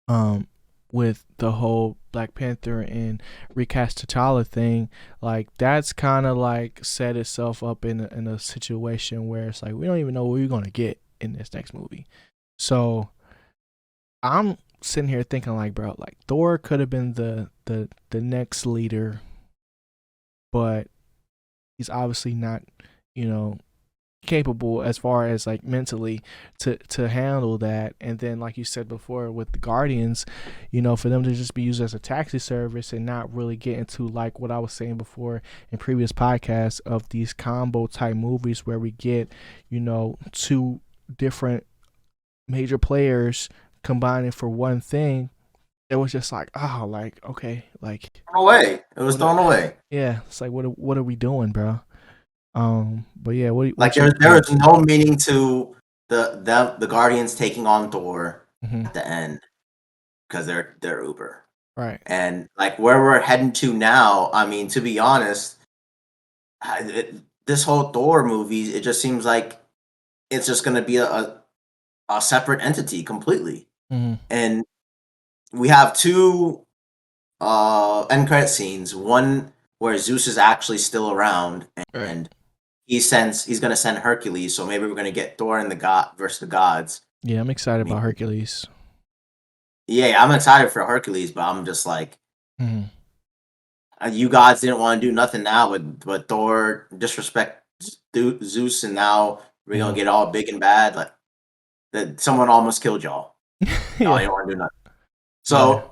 Speaker 1: um with the whole Black Panther and recast T'Challa thing, like that's kind of like set itself up in a situation where it's like we don't even know what we're gonna get in this next movie. So I'm sitting here thinking like, bro, like Thor could have been the next leader, but he's obviously not, you know, capable as far as like mentally to handle that. And then like you said before with the Guardians, you know, for them to just be used as a taxi service and not really get into like what I was saying before in previous podcasts of these combo type movies where we get, you know, two different major players combining for one thing. It was just like, oh, like okay, like
Speaker 2: Thrown away. It was
Speaker 1: what? A,
Speaker 2: thrown away.
Speaker 1: yeah, it's like what are we doing, bro? But yeah,
Speaker 2: Like
Speaker 1: what's your
Speaker 2: there was
Speaker 1: thoughts?
Speaker 2: no meaning to the Guardians taking on Thor
Speaker 1: Mm-hmm.
Speaker 2: at the end because they're Uber.
Speaker 1: Right.
Speaker 2: And like where we're heading to now, I mean, to be honest, this whole Thor movie, it just seems like it's just going to be a separate entity completely.
Speaker 1: Mm-hmm.
Speaker 2: And we have two end credit scenes. One where Zeus is actually still around,
Speaker 1: Right.
Speaker 2: and he's gonna send Hercules. So maybe we're gonna get Thor and the god versus the gods.
Speaker 1: Yeah, I'm excited
Speaker 2: I
Speaker 1: about
Speaker 2: mean,
Speaker 1: Hercules.
Speaker 2: yeah, I'm excited for Hercules, but I'm just like,
Speaker 1: Mm-hmm.
Speaker 2: you gods didn't want to do nothing now, but Thor disrespect Zeus, and now we're gonna
Speaker 1: Mm-hmm.
Speaker 2: get all big and bad. Like that, someone almost killed y'all. Y'all
Speaker 1: Yeah.
Speaker 2: don't want to do nothing.
Speaker 1: Yeah.
Speaker 2: So,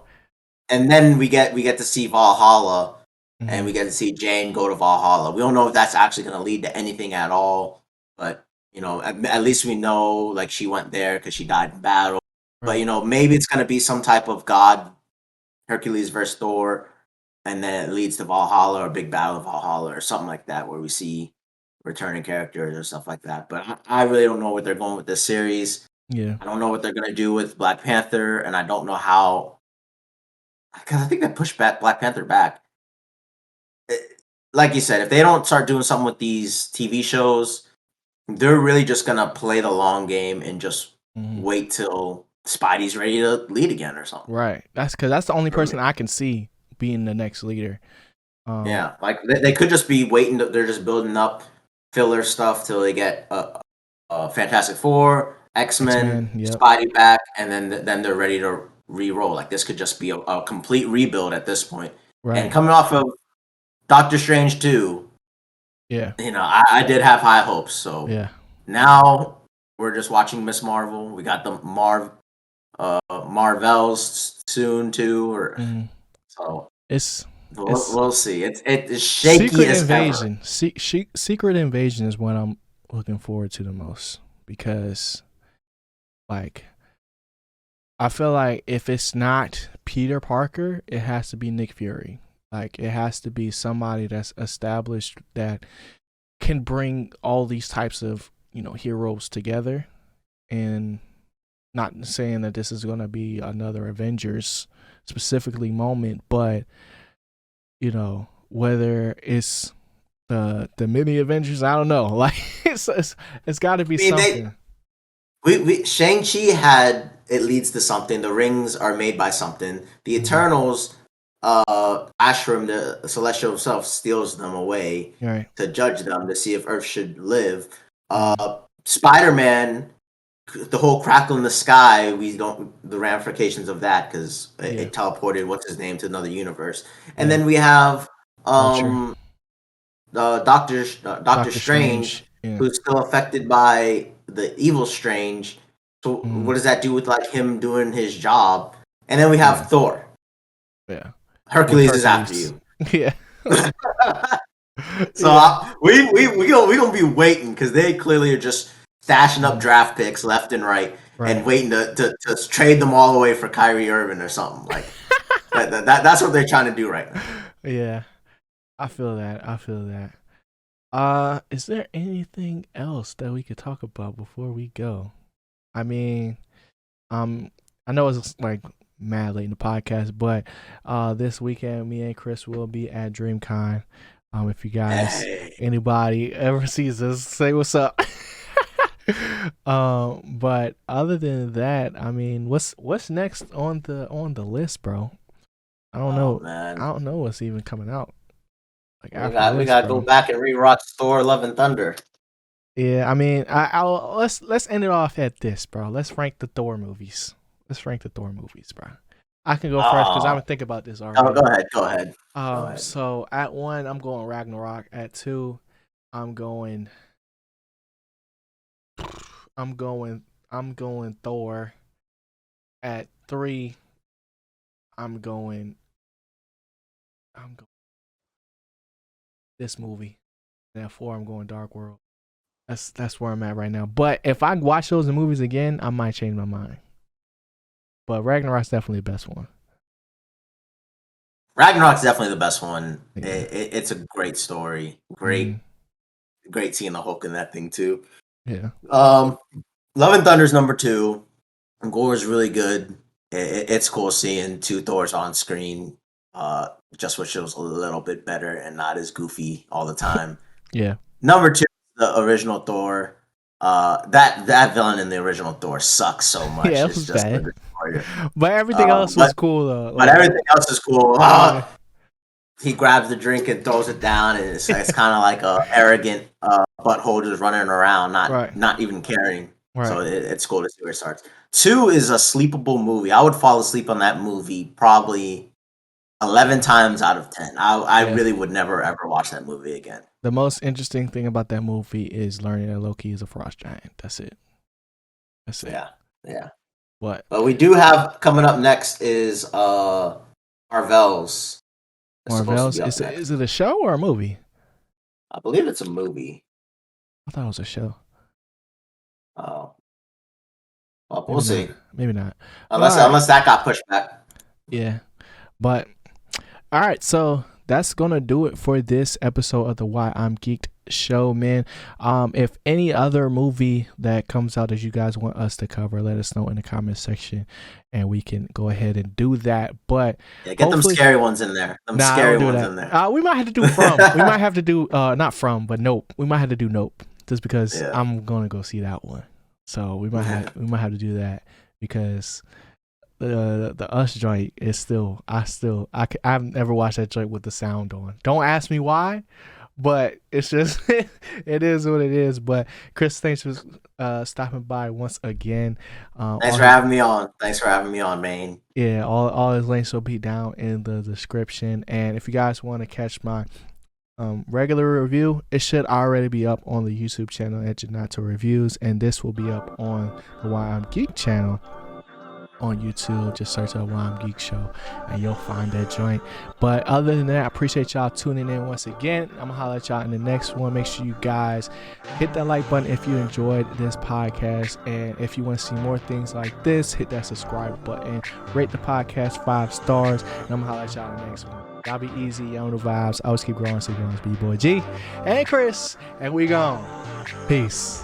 Speaker 2: and then we get to see Valhalla, and
Speaker 1: Mm-hmm.
Speaker 2: we get to see Jane go to Valhalla. We don't know if that's actually going to lead to anything at all, but at least we know like she went there because she died in battle. But
Speaker 1: Right.
Speaker 2: maybe it's going to be some type of god Hercules versus Thor, and then it leads to Valhalla or big battle of Valhalla or something like that, where we see returning characters or stuff like that. But I really don't know what they're going with this series.
Speaker 1: Yeah.
Speaker 2: I don't know what they're going to do with Black Panther, and I don't know how, because I think they pushed back Black Panther back. Like you said, if they don't start doing something with these TV shows, they're really just gonna play the long game and just
Speaker 1: Mm-hmm.
Speaker 2: wait till Spidey's ready to lead again or something.
Speaker 1: Right. That's because that's the only person I can see being the next leader.
Speaker 2: Yeah, like they could just be waiting. They're just building up filler stuff till they get Fantastic Four, X
Speaker 1: X
Speaker 2: Men,
Speaker 1: Men. Yep.
Speaker 2: Spidey back, and then they're ready to re-roll. Like this could just be a complete rebuild at this point. And
Speaker 1: Right.
Speaker 2: coming off of Doctor Strange 2,
Speaker 1: Yeah.
Speaker 2: I did have high hopes. So
Speaker 1: Yeah.
Speaker 2: now we're just watching Miss Marvel. We got the Marvels soon too, or
Speaker 1: Mm-hmm.
Speaker 2: so
Speaker 1: It's
Speaker 2: we'll see. It's shaky
Speaker 1: Secret
Speaker 2: as ever.
Speaker 1: Invasion. Secret Invasion is what I'm looking forward to the most because, like, I feel like if it's not Peter Parker, it has to be Nick Fury. Like, it has to be somebody that's established that can bring all these types of heroes together, and not saying that this is going to be another Avengers specifically moment, but whether it's the mini Avengers, I don't know. Like it's got to be
Speaker 2: I mean, they
Speaker 1: something.
Speaker 2: we Shang-Chi had it leads to something. The rings are made by something. The
Speaker 1: Mm-hmm.
Speaker 2: Eternals, Ashram, the celestial self, steals them away
Speaker 1: Right.
Speaker 2: to judge them to see if Earth should live.
Speaker 1: Mm-hmm.
Speaker 2: Spider-Man, the whole crackle in the sky, we don't the ramifications of that because
Speaker 1: Yeah.
Speaker 2: it teleported what's his name to another universe. And
Speaker 1: Yeah.
Speaker 2: then we have
Speaker 1: Vulture.
Speaker 2: Doctor
Speaker 1: Doctor
Speaker 2: Strange,
Speaker 1: Strange. Yeah.
Speaker 2: who's still affected by the evil Strange. So
Speaker 1: Mm-hmm.
Speaker 2: what does that do with like him doing his job? And then we
Speaker 1: Yeah.
Speaker 2: have Thor.
Speaker 1: Yeah. With
Speaker 2: Hercules is after
Speaker 1: Hercules.
Speaker 2: you.
Speaker 1: Yeah.
Speaker 2: So
Speaker 1: Yeah.
Speaker 2: we gonna be waiting because they clearly are just stashing up
Speaker 1: Mm-hmm.
Speaker 2: draft picks left and right. and waiting to trade them all away for Kyrie Irving or something. Like that's what they're trying to do right now.
Speaker 1: Yeah, I feel that. Is there anything else that we could talk about before we go? I mean, I know it's like mad late in the podcast, but this weekend me and Chris will be at DreamCon. If you guys, anybody ever sees us, say what's up. But other than that, I mean, what's next on the list, bro? I don't know, man. I don't know what's even coming out.
Speaker 2: Like we gotta go back and rewatch Thor: Love and Thunder.
Speaker 1: Yeah, I mean, I'll let's end it off at this, bro. Let's rank the Thor movies. Bro. I can go first because I've been thinking about this already.
Speaker 2: Oh, go ahead.
Speaker 1: So at 1, I'm going Ragnarok. At 2, I'm going Thor. At 3, I'm going this movie. And at 4, I'm going Dark World. That's where I'm at right now. But if I watch those movies again, I might change my mind. But Ragnarok's definitely the best one.
Speaker 2: Ragnarok's definitely the best one. Yeah. It's a great story. Great seeing the Hulk in that thing too.
Speaker 1: Yeah.
Speaker 2: Love and Thunder's number 2. Gore's really good. It's cool seeing 2 Thors on screen. Just wish it was a little bit better and not as goofy all the time.
Speaker 1: Yeah.
Speaker 2: Number 2, the original Thor. That villain in the original Thor sucks so much.
Speaker 1: Yeah, it was bad. But everything else was cool though.
Speaker 2: But everything else is cool. He grabs the drink and throws it down, and it's kind of like a arrogant butthole just running around, not even caring. Right. So it's cool to see where it starts. 2 is a sleepable movie. I would fall asleep on that movie probably 11 times out of 10. I really would never ever watch that movie again.
Speaker 1: The most interesting thing about that movie is learning that Loki is a frost giant. That's it.
Speaker 2: Yeah.
Speaker 1: What?
Speaker 2: But we do have coming up next is Marvel's.
Speaker 1: Is it a show or a movie?
Speaker 2: I believe it's a movie.
Speaker 1: I thought it was a show.
Speaker 2: Oh. Well, we'll see.
Speaker 1: Maybe not.
Speaker 2: Unless that got pushed back.
Speaker 1: Yeah. But all right, so that's gonna do it for this episode of the Why I'm Geeked show, man. If any other movie that comes out that you guys want us to cover, let us know in the comment section and we can go ahead and do that. But
Speaker 2: get them scary ones in there. Scary ones in there.
Speaker 1: We might have to do From. We might have to do not From, but Nope. We might have to do Nope just because I'm gonna go see that one. So we might have to do that because the Us joint is still I've never watched that joint with the sound on. Don't ask me why, but it's just it is what it is. But Chris, thanks for stopping by once again.
Speaker 2: Thanks for having me on, man.
Speaker 1: Yeah, all his links will be down in the description. And if you guys want to catch my regular review, it should already be up on the YouTube channel at Janato Reviews, and this will be up on the Why I'm Geek channel on YouTube. Just search up Why I'm Geek Show and you'll find that joint. But other than that, I appreciate y'all tuning in once again. I'm gonna holler at y'all in the next one. Make sure you guys hit that like button if you enjoyed this podcast, and if you want to see more things like this, hit that subscribe button, rate the podcast 5 stars, and I'm gonna holler at y'all in the next one. Y'all be easy, y'all know the vibes. Always keep growing. So you be boy G and Chris, and we gone. Peace.